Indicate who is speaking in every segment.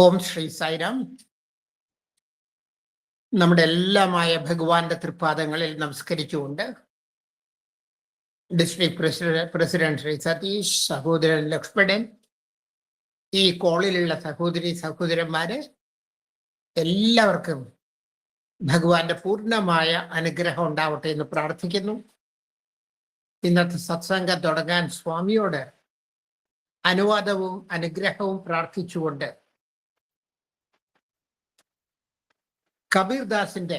Speaker 1: ഓം ശ്രീ സായിരാം. നമ്മുടെ എല്ലാമായ ഭഗവാന്റെ തൃപ്പാദങ്ങളിൽ നമസ്കരിച്ചുകൊണ്ട് district president Shri Satheesh, സഹോദരൻ ലക്ഷ്മണൻ, ഈ കോളിലുള്ള സഹോദരന്മാരെ എല്ലാവർക്കും ഭഗവാന്റെ പൂർണ്ണമായ അനുഗ്രഹം ഉണ്ടാവട്ടെ എന്ന് പ്രാർത്ഥിക്കുന്നു. ഇന്നത്തെ സത്സംഗം തുടങ്ങാൻ സ്വാമിയോട് അനുവാദവും അനുഗ്രഹവും പ്രാർത്ഥിച്ചുകൊണ്ട് കബീർദാസിന്റെ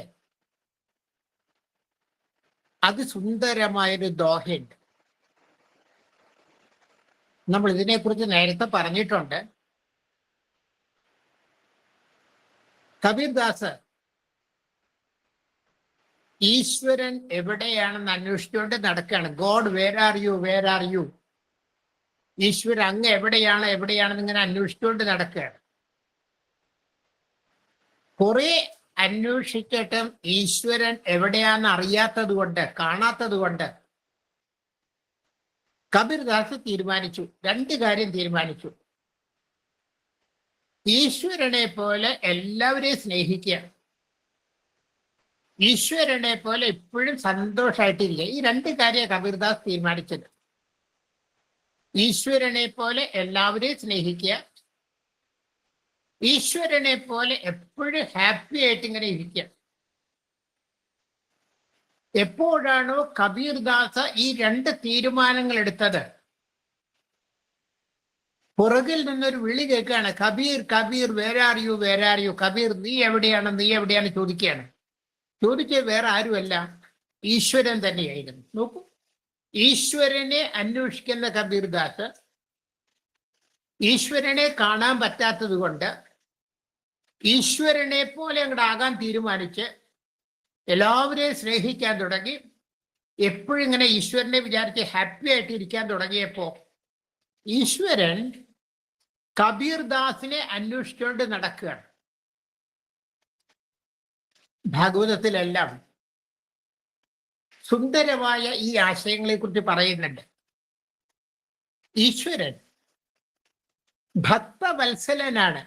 Speaker 1: അതിസുന്ദരമായൊരു ദോഹയുണ്ട്. നമ്മൾ ഇതിനെക്കുറിച്ച് നേരത്തെ പറഞ്ഞിട്ടുണ്ട്. കബീർദാസ് ഈശ്വരൻ എവിടെയാണെന്ന് അന്വേഷിച്ചുകൊണ്ട് നടക്കുകയാണ്. God where are you, where are you, ഈശ്വരൻ അങ്ങ് എവിടെയാണെന്ന് ഇങ്ങനെ അന്വേഷിച്ചുകൊണ്ട് നടക്കുകയാണ്. കുറെ അന്വേഷിച്ചിട്ടും ഈശ്വരൻ എവിടെയാന്ന് അറിയാത്തത് കൊണ്ട്, കാണാത്തത് കൊണ്ട് കബീർദാസ് തീരുമാനിച്ചു, രണ്ട് കാര്യം തീരുമാനിച്ചു. ഈശ്വരനെ പോലെ എല്ലാവരെയും സ്നേഹിക്കുക, ഈശ്വരനെ പോലെ എപ്പോഴും സന്തോഷമായിട്ടില്ല. ഈ രണ്ട് കാര്യം കബീർദാസ് തീരുമാനിച്ചത്. ഈശ്വരനെ പോലെ എല്ലാവരെയും സ്നേഹിക്കുക, ഈശ്വരനെ പോലെ എപ്പോഴും ഹാപ്പി ആയിട്ട് ഇങ്ങനെ ഇരിക്കുക. എപ്പോഴാണോ കബീർദാസ് ഈ രണ്ട് തീരുമാനങ്ങൾ എടുത്തത്, പുറകിൽ നിന്നൊരു വിളി കേൾക്കുകയാണ്, Kabir Kabir where are you, where are you, Kabir നീ എവിടെയാണ് ചോദിക്കുകയാണ്. ചോദിച്ചത് വേറെ ആരുമല്ല, ഈശ്വരൻ തന്നെയായിരുന്നു. നോക്കൂ, ഈശ്വരനെ അന്വേഷിക്കുന്ന കബീർദാസ് ഈശ്വരനെ കാണാൻ പറ്റാത്തത് കൊണ്ട് ഈശ്വരനെ പോലെ അങ്ങോട്ട് ആകാൻ തീരുമാനിച്ച് എല്ലാവരെയും സ്നേഹിക്കാൻ തുടങ്ങി. എപ്പോഴും ഇങ്ങനെ ഈശ്വരനെ വിചാരിച്ച് ഹാപ്പി ആയിട്ട് ഇരിക്കാൻ തുടങ്ങിയപ്പോ ഈശ്വരൻ കബീർദാസിനെ അന്വേഷിച്ചുകൊണ്ട് നടക്കുകയാണ്. ഭാഗവതത്തിലെല്ലാം സുന്ദരമായ ഈ ആശയങ്ങളെ കുറിച്ച് പറയുന്നുണ്ട്. ഈശ്വരൻ ഭക്തവത്സലനാണ്.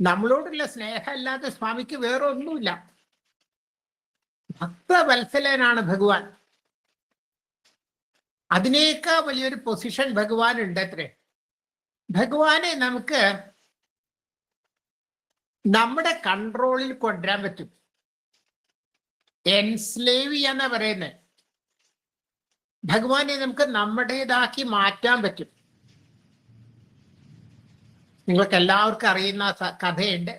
Speaker 1: നമ്മളോടുള്ള സ്നേഹമല്ലാതെ സ്വാമിക്ക് വേറെ ഒന്നുമില്ല. ഭക്തവത്സലനാണ് ഭഗവാൻ. അതിനേക്കാൾ വലിയൊരു പൊസിഷൻ ഭഗവാൻ ഉണ്ട് അത്രേ. ഭഗവാനെ നമുക്ക് നമ്മുടെ കൺട്രോളിൽ കൊണ്ടുവരാൻ പറ്റും. എൻസ്ലേവ് ചെയ്യാന്നാ പറയുന്നത്. ഭഗവാനെ നമുക്ക് നമ്മുടേതാക്കി മാറ്റാൻ പറ്റും. നിങ്ങൾക്ക് എല്ലാവർക്കും അറിയുന്ന കഥയുണ്ട്,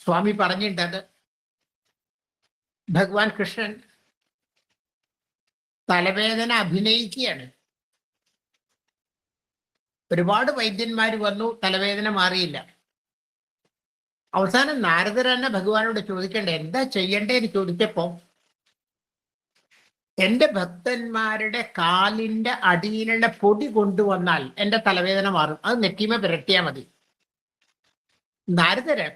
Speaker 1: സ്വാമി പറഞ്ഞിട്ടത്. ഭഗവാൻ കൃഷ്ണൻ തലവേദന അഭിനയിക്കുകയാണ്. ഒരുപാട് വൈദ്യന്മാർ വന്നു, തലവേദന മാറിയില്ല. അവസാനം നാരദർ തന്നെ ഭഗവാനോട് ചോദിക്കണ്ടേ എന്താ ചെയ്യണ്ടേന്ന് ചോദിച്ചപ്പോ, എന്റെ ഭക്തന്മാരുടെ കാലിന്റെ അടിയിലുള്ള പൊടി കൊണ്ടുവന്നാൽ എന്റെ തലവേദന മാറും, അത് നെറ്റിമ പുരട്ടിയാ മതി. നാരദര്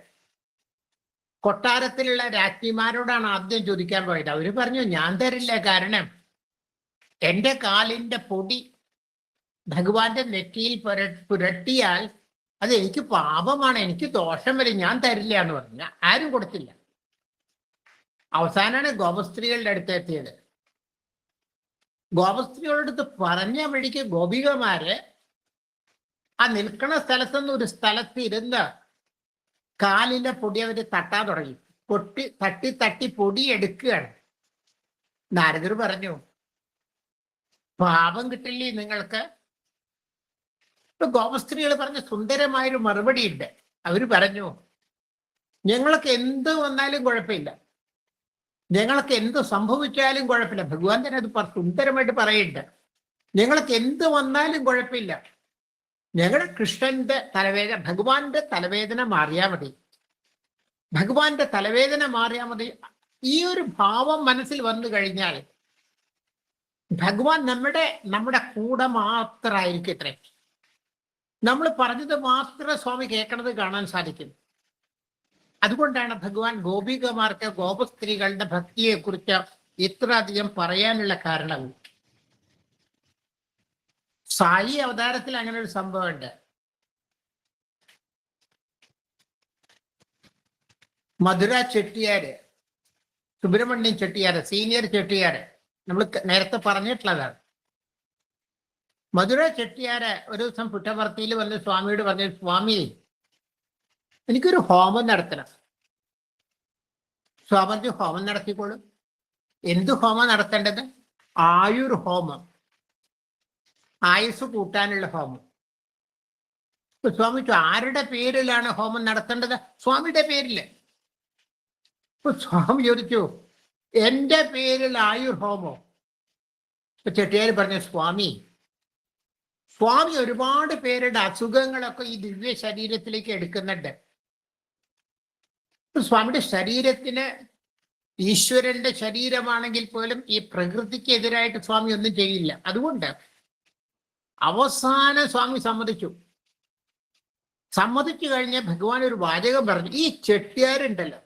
Speaker 1: കൊട്ടാരത്തിലുള്ള രാജ്ഞിമാരോടാണ് ആദ്യം ചോദിക്കാൻ പോയത്. അവര് പറഞ്ഞു, ഞാൻ തരില്ല, കാരണം എന്റെ കാലിന്റെ പൊടി ഭഗവാന്റെ നെറ്റിയിൽ പുരട്ടിയാൽ അത് എനിക്ക് പാപമാണ്, എനിക്ക് ദോഷം വരും, ഞാൻ തരില്ല എന്ന് പറഞ്ഞു. ആരും കൊടുത്തില്ല. അവസാനമാണ് ഗോപസ്ത്രീകളുടെ അടുത്ത് എത്തിയത്. ഗോപസ്ത്രീകളുടെ അടുത്ത് പറഞ്ഞ വഴിക്ക് ഗോപികമാര് ആ നിൽക്കുന്ന സ്ഥലത്തുനിന്ന് ഒരു സ്ഥലത്ത് ഇരുന്ന് കാലിന്റെ പൊടി അവര് തട്ടാൻ തുടങ്ങി. തട്ടി തട്ടി പൊടി എടുക്കുകയാണ്. നാരദർ പറഞ്ഞു, പാപം കിട്ടില്ലേ നിങ്ങൾക്ക്? ഇപ്പൊ ഗോപസ്ത്രീകൾ പറഞ്ഞ സുന്ദരമായൊരു മറുപടി ഉണ്ട്. അവര് പറഞ്ഞു, ഞങ്ങൾക്ക് എന്ത് വന്നാലും കുഴപ്പമില്ല, ഞങ്ങൾക്ക് എന്ത് സംഭവിച്ചാലും കുഴപ്പമില്ല. ഭഗവാൻ തന്നെ അത് സുന്ദരമായിട്ട് പറയുന്നുണ്ട്. ഞങ്ങൾക്ക് എന്ത് വന്നാലും കുഴപ്പമില്ല, ഞങ്ങളുടെ കൃഷ്ണന്റെ തലവേദന, ഭഗവാന്റെ തലവേദന മാറിയാൽ മതി, ഭഗവാന്റെ തലവേദന മാറിയാൽ മതി. ഈ ഒരു ഭാവം മനസ്സിൽ വന്നു കഴിഞ്ഞാൽ ഭഗവാൻ നമ്മുടെ കൂടെ മാത്രമായിരിക്കും. ഇത്രേ നമ്മൾ പറഞ്ഞത് മാത്രം സ്വാമി കേൾക്കണത് കാണാൻ സാധിക്കും. അതുകൊണ്ടാണ് ഭഗവാൻ ഗോപികമാർക്ക് ഗോപസ്ത്രീകളുടെ ഭക്തിയെ കുറിച്ച് ഇത്ര അധികം പറയാനുള്ള കാരണവും. സായി അവതാരത്തിൽ അങ്ങനെ ഒരു സംഭവമുണ്ട്. മധുര ചെട്ടിയാര്, സുബ്രഹ്മണ്യം ചെട്ടിയാര്, സീനിയർ ചെട്ടിയാര്, നമ്മൾ നേരത്തെ പറഞ്ഞിട്ടുള്ളതാണ്. മധുര ചെട്ടിയാര് ഒരു ദിവസം പുട്ടപർത്തിയിൽ വന്ന് സ്വാമിയോട് പറഞ്ഞു, സ്വാമി എനിക്കൊരു ഹോമം നടത്തണം. സ്വാമി ഹോമം നടത്തിക്കോളും. എന്ത് ഹോമം നടത്തേണ്ടത്? ആയുർ ഹോമം, ആയുസ് കൂട്ടാനുള്ള ഹോമം. സ്വാമി ആരുടെ പേരിലാണ് ഹോമം നടത്തേണ്ടത്? സ്വാമിയുടെ പേരില്. സ്വാമി ചോദിച്ചു, എന്റെ പേരിൽ ആയുർ ഹോമോ? ചെട്ടിയാർ പറഞ്ഞു, സ്വാമി ഒരുപാട് പേരുടെ അസുഖങ്ങളൊക്കെ ഈ ദിവ്യ ശരീരത്തിലേക്ക് എടുക്കുന്നുണ്ട്. സ്വാമിയുടെ ശരീരത്തിന് ഈശ്വരന്റെ ശരീരമാണെങ്കിൽ പോലും ഈ പ്രകൃതിക്ക് എതിരായിട്ട് സ്വാമി ഒന്നും ചെയ്യില്ല. അതുകൊണ്ട് അവസാനം സ്വാമി സമ്മതിച്ചു കഴിഞ്ഞ ഭഗവാൻ ഒരു വാചകം പറഞ്ഞു, ഈ ചെട്ടിയാരുണ്ടല്ലോ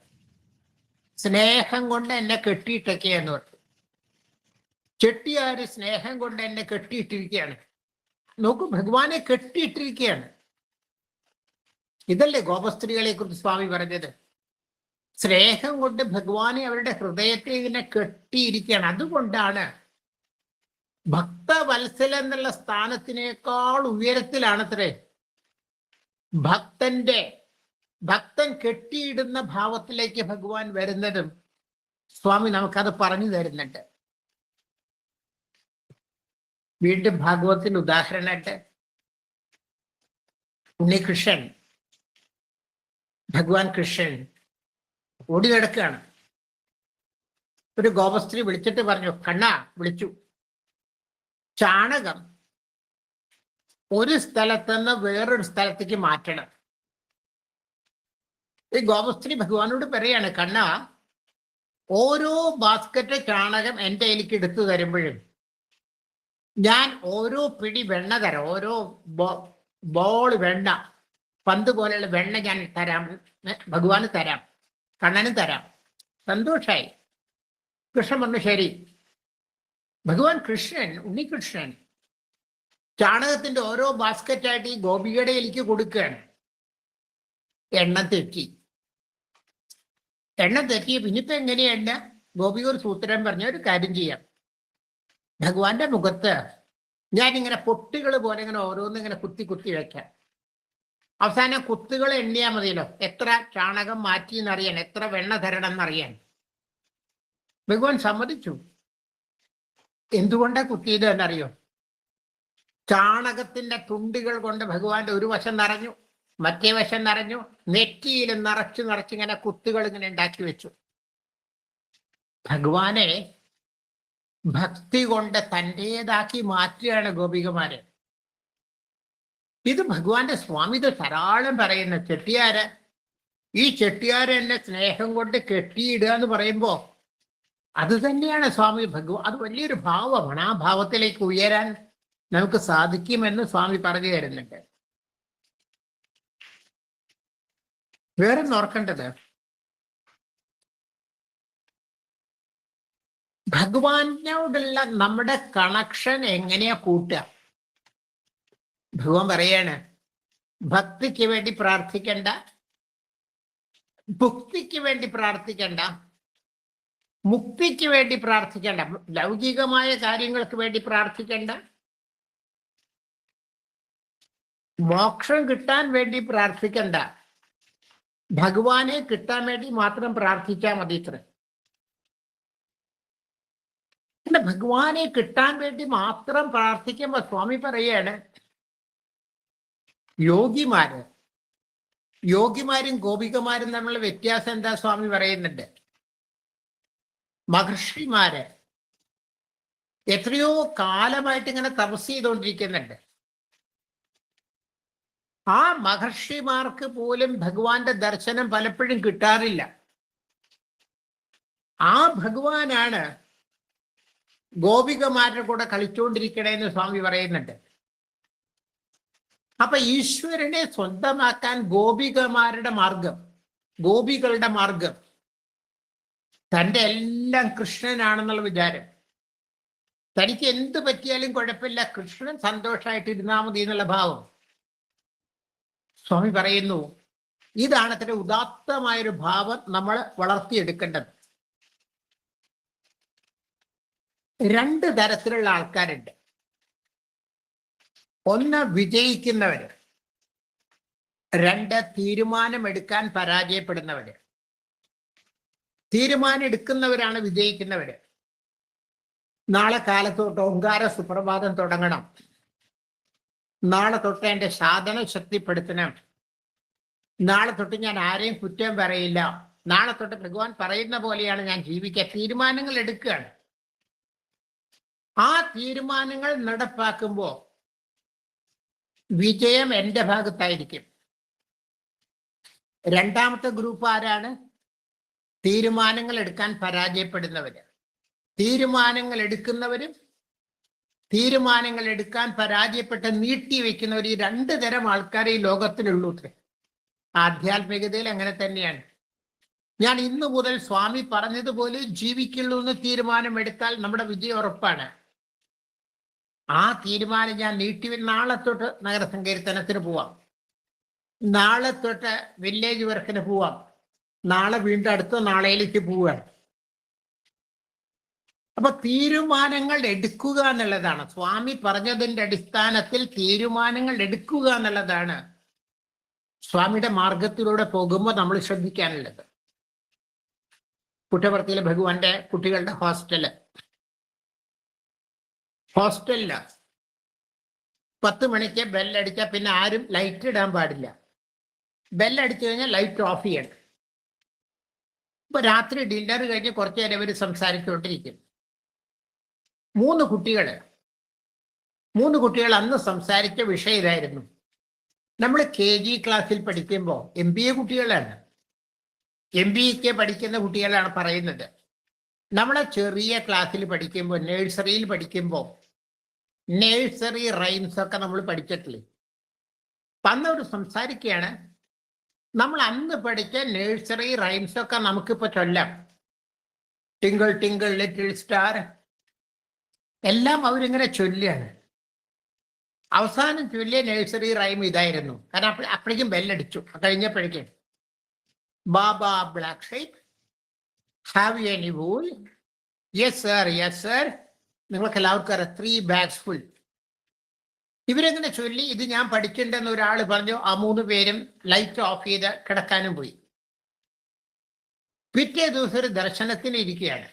Speaker 1: സ്നേഹം കൊണ്ട് എന്നെ കെട്ടിയിട്ടൊക്കെയെന്ന് പറഞ്ഞു. ചെട്ടിയാര് സ്നേഹം കൊണ്ട് എന്നെ കെട്ടിയിട്ടിരിക്കുകയാണ്. നോക്കൂ, ഭഗവാനെ കെട്ടിയിട്ടിരിക്കുകയാണ്. ഇതല്ലേ ഗോപസ്ത്രീകളെ കുറിച്ച് സ്വാമി പറഞ്ഞത്? സ്നേഹം കൊണ്ട് ഭഗവാനെ അവരുടെ ഹൃദയത്തെ ഇങ്ങനെ കെട്ടിയിരിക്കുകയാണ്. അതുകൊണ്ടാണ് ഭക്തവത്സല എന്നുള്ള സ്ഥാനത്തിനേക്കാൾ ഉയരത്തിലാണത്രേ ഭക്തൻ കെട്ടിയിടുന്ന ഭാവത്തിലേക്ക് ഭഗവാൻ വരുന്നതും സ്വാമി നമുക്കത് പറഞ്ഞു തരുന്നുണ്ട്. വീണ്ടും ഭാഗവത്തിന് ഉദാഹരണമായിട്ട് ഉണ്ണികൃഷ്ണൻ, ഭഗവാൻ കൃഷ്ണൻ ഓടി നടക്കുകയാണ്. ഒരു ഗോപസ്ത്രീ വിളിച്ചിട്ട് പറഞ്ഞു, കണ്ണാ, വിളിച്ചു, ചാണകം ഒരു സ്ഥലത്തുനിന്ന് വേറൊരു സ്ഥലത്തേക്ക് മാറ്റണം. ഈ ഗോപസ്ത്രീ ഭഗവാനോട് പറയാണ്, കണ്ണാ, ഓരോ ബാസ്ക്കറ്റ് ചാണകം എൻ്റെ കയ്യിലേക്ക് എടുത്തു തരുമ്പോഴും ഞാൻ ഓരോ പിടി വെണ്ണ തരാം, ഓരോ ബോൾ വെണ്ണ, പന്ത് പോലെയുള്ള വെണ്ണ ഞാൻ തരാം, ഭഗവാന് തരാം, കണ്ണനും തരാം. സന്തോഷായി. കൃഷ്ണൻ പറഞ്ഞു, ശരി. ഭഗവാൻ കൃഷ്ണൻ, ഉണ്ണികൃഷ്ണൻ ചാണകത്തിന്റെ ഓരോ ബാസ്ക്കറ്റായിട്ട് ഈ ഗോപികയുടെ എനിക്ക് കൊടുക്കുകയാണ്. എണ്ണ തെറ്റി. പിന്നിപ്പോ എങ്ങനെയാ എണ്ണ? ഗോപിക ഒരു സൂത്രം പറഞ്ഞ, ഒരു കാര്യം ചെയ്യാം, ഭഗവാന്റെ മുഖത്ത് ഞാനിങ്ങനെ പൊട്ടുകൾ പോലെ ഇങ്ങനെ ഓരോന്നിങ്ങനെ കുത്തി വെക്കാം. അവസാനം കുത്തുകൾ എണ്ണിയാ മതിയല്ലോ, എത്ര ചാണകം മാറ്റി എന്നറിയാൻ, എത്ര വെണ്ണ തരണം എന്നറിയാൻ. ഭഗവാൻ സമ്മതിച്ചു. എന്തുകൊണ്ടാ കുത്തിയത് എന്നറിയോ? ചാണകത്തിന്റെ തുണ്ടികൾ കൊണ്ട് ഭഗവാന്റെ ഒരു വശം നിറഞ്ഞു, മറ്റേ വശം നിറഞ്ഞു, നെറ്റിയിൽ നിറച്ചിങ്ങനെ കുത്തുകൾ ഇങ്ങനെ ഉണ്ടാക്കി വെച്ചു. ഭഗവാനെ ഭക്തി കൊണ്ട് തൻ്റേതാക്കി മാറ്റുകയാണ് ഗോപികമാരെ. ഇത് ഭഗവാന്റെ സ്വാമിത് ധാരാളം പറയുന്ന ഈ ചെട്ടിയാര് എന്നെ സ്നേഹം കൊണ്ട് കെട്ടിയിടുക എന്ന് പറയുമ്പോ അത് തന്നെയാണ് സ്വാമി ഭഗവാൻ. അത് വലിയൊരു ഭാവമാണ്. ആ ഭാവത്തിലേക്ക് ഉയരാൻ നമുക്ക് സാധിക്കുമെന്ന് സ്വാമി പറഞ്ഞു തരുന്നുണ്ട്. വേറെ ഓർക്കേണ്ടത്, ഭഗവാനോടുള്ള നമ്മുടെ കണക്ഷൻ എങ്ങനെയാ കൂട്ടുക? ഭഗവാൻ പറയാണ്, ഭക്തിക്ക് വേണ്ടി പ്രാർത്ഥിക്കണ്ട, ഭുക്തിക്ക് വേണ്ടി പ്രാർത്ഥിക്കണ്ട, മുക്തിക്ക് വേണ്ടി പ്രാർത്ഥിക്കണ്ട, ലൗകികമായ കാര്യങ്ങൾക്ക് വേണ്ടി പ്രാർത്ഥിക്കണ്ട, മോക്ഷം കിട്ടാൻ വേണ്ടി പ്രാർത്ഥിക്കണ്ട, ഭഗവാനെ കിട്ടാൻ വേണ്ടി മാത്രം പ്രാർത്ഥിച്ചാൽ മതി. ഇത്ര ഭഗവാനെ കിട്ടാൻ വേണ്ടി മാത്രം പ്രാർത്ഥിക്കുമ്പോ സ്വാമി പറയാണ്, യോഗിമാരും ഗോപികമാരും തമ്മിലുള്ള വ്യത്യാസം എന്താ സ്വാമി പറയുന്നുണ്ട്. മഹർഷിമാര് എത്രയോ കാലമായിട്ട് ഇങ്ങനെ തപസ് ചെയ്തുകൊണ്ടിരിക്കുന്നുണ്ട്. ആ മഹർഷിമാർക്ക് പോലും ഭഗവാന്റെ ദർശനം പലപ്പോഴും കിട്ടാറില്ല. ആ ഭഗവാനാണ് ഗോപികമാരുടെ കൂടെ കളിച്ചുകൊണ്ടിരിക്കണേന്ന് സ്വാമി പറയുന്നുണ്ട്. അപ്പൊ ഈശ്വരനെ സ്വന്തമാക്കാൻ ഗോപികളുടെ മാർഗം തൻ്റെ എല്ലാം കൃഷ്ണനാണെന്നുള്ള വിചാരം. തനിക്ക് എന്ത് പറ്റിയാലും കുഴപ്പമില്ല, കൃഷ്ണൻ സന്തോഷമായിട്ട് ഇരുന്നാൽ മതി എന്നുള്ള ഭാവം. സ്വാമി പറയുന്നു, ഇതാണ് അത്ര ഉദാത്തമായൊരു ഭാവം നമ്മൾ വളർത്തിയെടുക്കേണ്ടത്. രണ്ട് തരത്തിലുള്ള ആൾക്കാരുണ്ട്. ഒന്ന് വിജയിക്കുന്നവര്, രണ്ട് തീരുമാനമെടുക്കാൻ പരാജയപ്പെടുന്നവര്. തീരുമാനം എടുക്കുന്നവരാണ് വിജയിക്കുന്നവര്. നാളെ കാലത്തോട്ട് ഓങ്കാര സുപ്രഭാതം തുടങ്ങണം, നാളെ തൊട്ട് എൻ്റെ സാധന ശക്തിപ്പെടുത്തണം, നാളെ തൊട്ട് ഞാൻ ആരെയും കുറ്റം പറയില്ല, നാളെ തൊട്ട് ഭഗവാൻ പറയുന്ന പോലെയാണ് ഞാൻ ജീവിക്കുക. തീരുമാനങ്ങൾ എടുക്കുകയാണ്. ആ തീരുമാനങ്ങൾ നടപ്പാക്കുമ്പോൾ വിജയം എൻ്റെ ഭാഗത്തായിരിക്കും. രണ്ടാമത്തെ ഗ്രൂപ്പ് ആരാണ്? തീരുമാനങ്ങൾ എടുക്കാൻ പരാജയപ്പെടുന്നവര്. തീരുമാനങ്ങൾ എടുക്കുന്നവരും തീരുമാനങ്ങൾ എടുക്കാൻ പരാജയപ്പെട്ട് നീട്ടി വെക്കുന്നവർ, ഈ രണ്ട് തരം ആൾക്കാരെ ഈ ലോകത്തിലുള്ളൂ. ആധ്യാത്മികതയിൽ അങ്ങനെ തന്നെയാണ്. ഞാൻ ഇന്നു മുതൽ സ്വാമി പറഞ്ഞതുപോലെ ജീവിക്കുള്ളൂ എന്ന് തീരുമാനമെടുത്താൽ നമ്മുടെ വിജയം ഉറപ്പാണ്. ആ തീരുമാനം ഞാൻ നാളെ തൊട്ട് നഗരസങ്കീർത്തനത്തിന് പോവാം, നാളെ തൊട്ട് വില്ലേജ് വർക്കിന് പോവാം, നാളെ വീണ്ടും അടുത്ത നാളേലേക്ക് പോവുകയാണ്. അപ്പൊ തീരുമാനങ്ങൾ എടുക്കുക എന്നുള്ളതാണ് സ്വാമി പറഞ്ഞതിന്റെ അടിസ്ഥാനത്തിൽ. തീരുമാനങ്ങൾ എടുക്കുക എന്നുള്ളതാണ് സ്വാമിയുടെ മാർഗത്തിലൂടെ പോകുമ്പോൾ നമ്മൾ ശ്രദ്ധിക്കാനുള്ളത്. പുട്ടപർത്തിയിലെ ഭഗവാന്റെ കുട്ടികളുടെ ഹോസ്റ്റലില് 10 മണിക്ക് ബെല്ലടിച്ചാൽ പിന്നെ ആരും ലൈറ്റ് ഇടാൻ പാടില്ല. ബെല്ലടിച്ചു കഴിഞ്ഞാൽ ലൈറ്റ് ഓഫ് ചെയ്യണം. ഇപ്പൊ രാത്രി ഡിന്നർ കഴിഞ്ഞ് കുറച്ചു നേരം ഇവർ സംസാരിച്ചുകൊണ്ടിരിക്കും. മൂന്ന് കുട്ടികൾ അന്ന് സംസാരിച്ച വിഷയം ഇതായിരുന്നു. നമ്മൾ KG ക്ലാസ്സിൽ പഠിക്കുമ്പോൾ MBA കുട്ടികളാണ്, MBA പഠിക്കുന്ന കുട്ടികളാണ് പറയുന്നത്. നമ്മളെ ചെറിയ ക്ലാസ്സിൽ പഠിക്കുമ്പോൾ, നഴ്സറിയിൽ പഠിക്കുമ്പോൾ നഴ്സറി റൈംസ് ഒക്കെ നമ്മൾ പഠിച്ചിട്ടില്ലേ? അന്നവർ സംസാരിക്കുകയാണ്, നമ്മൾ അന്ന് പഠിച്ച നഴ്സറി റൈംസ് ഒക്കെ നമുക്കിപ്പോ ചൊല്ലാം. ടിങ്കിൾ ടിങ്കിൾ ലിറ്റിൽ സ്റ്റാർ എല്ലാം അവരിങ്ങനെ ചൊല്ലുകയാണ്. അവസാനം ചൊല്ലിയ നഴ്സറി റൈം ഇതായിരുന്നു. കാരണം അപ്പോഴേക്കും ബെല്ലടിച്ചു. കഴിഞ്ഞപ്പോഴേക്കും baa baa black sheep have you any wool? Yes sir, yes sir. നിങ്ങൾക്ക് എല്ലാവർക്കും അറിയാം 3 bags ഫുൾ. ഇവരെങ്ങനെ ചൊല്ലി. ഇത് ഞാൻ പഠിച്ചിട്ടുണ്ടെന്ന് ഒരാൾ പറഞ്ഞു. ആ 3 പേരും ലൈറ്റ് ഓഫ് ചെയ്ത് കിടക്കാനും പോയി. പിറ്റേ ദിവസം ഒരു ദർശനത്തിന് ഇരിക്കുകയാണ്.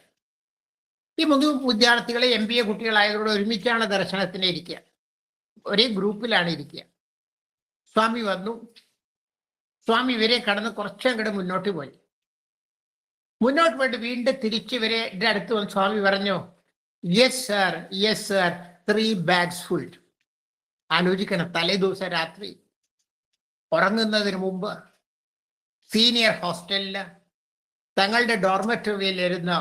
Speaker 1: ഈ 3 വിദ്യാർത്ഥികളെ MBA കുട്ടികളായതോടെ ഒരുമിച്ചാണ് ദർശനത്തിന് ഇരിക്കുക. ഒരേ ഗ്രൂപ്പിലാണ് ഇരിക്കുക. സ്വാമി വന്നു. സ്വാമി ഇവരെ കടന്ന് കുറച്ചങ്ങോട്ട് മുന്നോട്ട് പോയി. മുന്നോട്ട് പോയിട്ട് വീണ്ടും തിരിച്ച് ഇവരെ അടുത്ത് വന്ന് സ്വാമി പറഞ്ഞു, yes sir, yes sir, 3 bags full. ആലോചിക്കണം, തലേ ദിവസം രാത്രി ഉറങ്ങുന്നതിന് മുമ്പ് സീനിയർ ഹോസ്റ്റലില് തങ്ങളുടെ ഡോർമെറ്ററിയിൽ ഇരുന്ന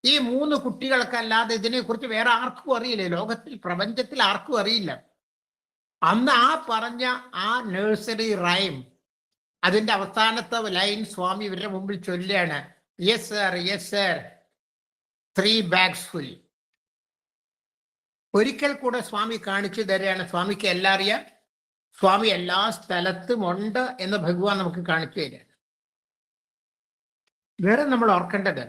Speaker 1: ഈ 3 കുട്ടികൾക്കല്ലാതെ ഇതിനെക്കുറിച്ച് വേറെ ആർക്കും അറിയില്ല. ലോകത്തിൽ, പ്രപഞ്ചത്തിൽ ആർക്കും അറിയില്ല. അന്ന് ആ പറഞ്ഞ ആ നഴ്സറി റൈം, അതിന്റെ അവസാനത്തെ ലൈൻ സ്വാമി ഇവരുടെ മുമ്പിൽ ചൊല്ലുകയാണ്, yes sir, yes sir, 3 bags full. ഒരിക്കൽ കൂടെ സ്വാമി കാണിച്ചു തരികയാണ്. സ്വാമിക്ക് എല്ലാം അറിയാം, സ്വാമി എല്ലാ സ്ഥലത്തും ഉണ്ട് എന്ന് ഭഗവാൻ നമുക്ക് കാണിച്ചു തരികയാണ്. വേറെ നമ്മൾ ഓർക്കേണ്ടത്,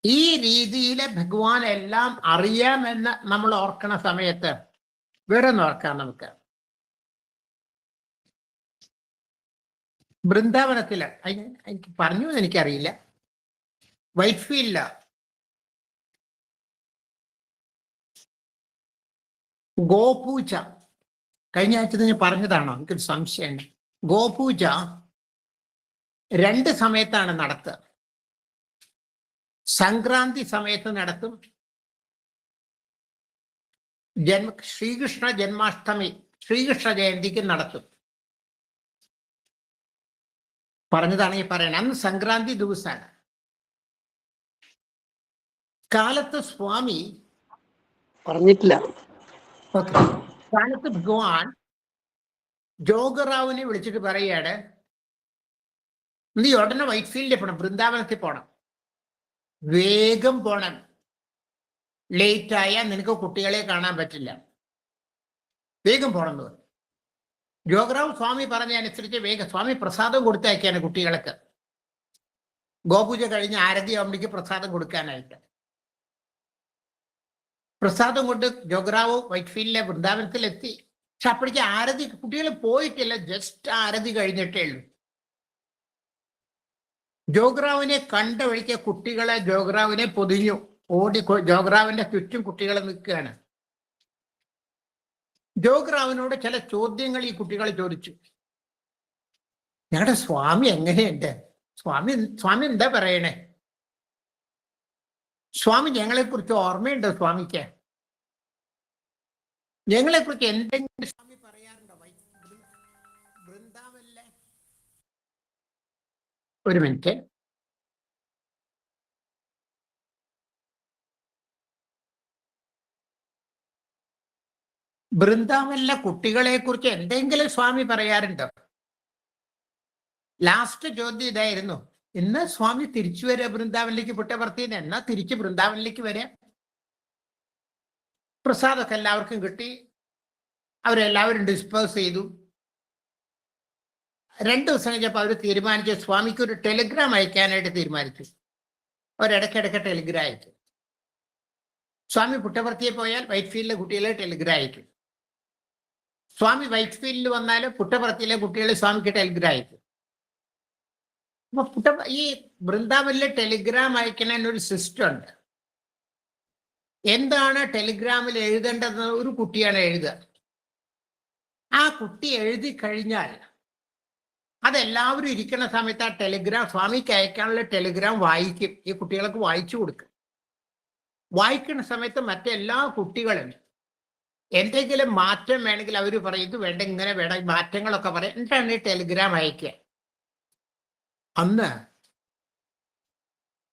Speaker 1: ഈ രീതിയിൽ ഭഗവാൻ എല്ലാം അറിയാമെന്ന് നമ്മൾ ഓർക്കണ സമയത്ത് വേറെ ഒന്ന് ഓർക്കാം. നമുക്ക് ബൃന്ദാവനത്തില്, എനിക്ക് പറഞ്ഞു എനിക്കറിയില്ല, വൈറ്റ്ഫീൽഡില് ഗോപൂജ കഴിഞ്ഞ ആഴ്ച ഞാൻ പറഞ്ഞതാണോ? എനിക്കൊരു സംശയമുണ്ട്. ഗോപൂജ 2 സമയത്താണ് നടത്തുക. സംക്രാന്തി സമയത്ത് നടത്തും, ശ്രീകൃഷ്ണ ജന്മാഷ്ടമി, ശ്രീകൃഷ്ണ ജയന്തിക്ക് നടത്തും. പറഞ്ഞതാണ് ഈ പറയണത്. അന്ന് സംക്രാന്തി ദിവസമാണ്. കാലത്ത് സ്വാമി
Speaker 2: പറഞ്ഞിട്ടില്ല.
Speaker 1: കാലത്ത് ഭഗവാൻ ജോഗറാവിനെ വിളിച്ചിട്ട് പറയാണ്, നീ ഉടനെ വൈറ്റ്ഫീൽഡിൽ പോണം, വൃന്ദാവനത്തിൽ പോണം, വേഗം പോണം. ലേറ്റ് ആയാൽ നിനക്ക് കുട്ടികളെ കാണാൻ പറ്റില്ല, വേഗം പോണെന്ന് പറഞ്ഞു. ജോഗറാവ് സ്വാമി പറഞ്ഞ അനുസരിച്ച് വേഗം സ്വാമി പ്രസാദം കൊടുത്തയക്കാണ് കുട്ടികൾക്ക്. ഗോപൂജ കഴിഞ്ഞ് ആരതി ആവുമ്പോഴേക്ക് പ്രസാദം കൊടുക്കാനായിട്ട്. പ്രസാദം കൊണ്ട് ജോഗറാവ് വൈറ്റ്ഫീൽഡിലെ വൃന്ദാവനത്തിലെത്തി. പക്ഷെ അപ്പോഴേക്ക് ആരതി കുട്ടികൾ പോയിട്ടില്ല, ജസ്റ്റ് ആരതി കഴിഞ്ഞിട്ടേ ഉള്ളൂ. ജോഗറാവിനെ കണ്ട വഴിക്ക് കുട്ടികളെ ജോഗറാവിനെ പൊതിഞ്ഞു. ഓടി ജോഗറാവിന്റെ ചുറ്റും കുട്ടികൾ നിൽക്കുകയാണ്. ജോഗറാവിനോട് ചില ചോദ്യങ്ങൾ ഈ കുട്ടികൾ ചോദിച്ചു. ഞങ്ങളുടെ സ്വാമി എങ്ങനെയുണ്ട്? സ്വാമി എന്താ പറയണേ? സ്വാമി ഞങ്ങളെ കുറിച്ച് ഓർമ്മയുണ്ടോ സ്വാമിക്ക്? ഞങ്ങളെ കുറിച്ച് എന്തെങ്കിലും സ്വാമി പറയാറുണ്ടോ? വൃന്ദാവനിലെ ഒരു മിനിറ്റ്. വൃന്ദാവനിലെ കുട്ടികളെ കുറിച്ച് എന്തെങ്കിലും സ്വാമി പറയാറുണ്ടോ? ലാസ്റ്റ് ചോദ്യം ഇതായിരുന്നു. ഇന്ന് സ്വാമി തിരിച്ചു വരിക വൃന്ദാവനിലേക്ക്, പുട്ടപർത്തിന്ന്. എന്നാ തിരിച്ച് വൃന്ദാവനിലേക്ക് വരിക. പ്രസാദമൊക്കെ എല്ലാവർക്കും കിട്ടി. അവരെല്ലാവരും ഡിസ്പേഴ്സ് ചെയ്തു. 2 ദിവസം കഴിഞ്ഞപ്പോൾ അവർ തീരുമാനിച്ചു സ്വാമിക്ക് ഒരു ടെലിഗ്രാം അയക്കാനായിട്ട് തീരുമാനിച്ചു. അവരിടയ്ക്കിടയ്ക്ക് ടെലിഗ്രാം അയക്കും. സ്വാമി പുട്ടപർത്തിയെ പോയാൽ വൈറ്റ്ഫീൽഡിലെ കുട്ടികളെ ടെലിഗ്രാം അയക്കും. സ്വാമി വൈറ്റ്ഫീൽഡിൽ വന്നാൽ പുട്ടപർത്തിയിലെ കുട്ടികളെ സ്വാമിക്ക് ടെലിഗ്രാം അയക്കും. അപ്പൊ ഈ വൃന്ദാവനിലെ ടെലിഗ്രാം അയക്കുന്നതിനൊരു സിസ്റ്റം ഉണ്ട്. എന്താണ് ടെലിഗ്രാമിൽ എഴുതേണ്ടതെന്ന് ഒരു കുട്ടിയാണ് എഴുതുക. ആ കുട്ടി എഴുതി കഴിഞ്ഞാൽ അതെല്ലാവരും ഇരിക്കുന്ന സമയത്ത് ആ ടെലിഗ്രാം സ്വാമിക്ക് അയക്കാനുള്ള ടെലിഗ്രാം വായിക്കും. ഈ കുട്ടികൾക്ക് വായിച്ചു കൊടുക്കും. വായിക്കുന്ന സമയത്ത് മറ്റെല്ലാ കുട്ടികളും എന്തെങ്കിലും മാറ്റം വേണമെങ്കിൽ അവർ പറയും, ഇത് വേണ്ട, ഇങ്ങനെ വേണം, മാറ്റങ്ങളൊക്കെ പറയും. എന്നിട്ടാണ് ഈ ടെലിഗ്രാം അയക്കുക. അന്ന്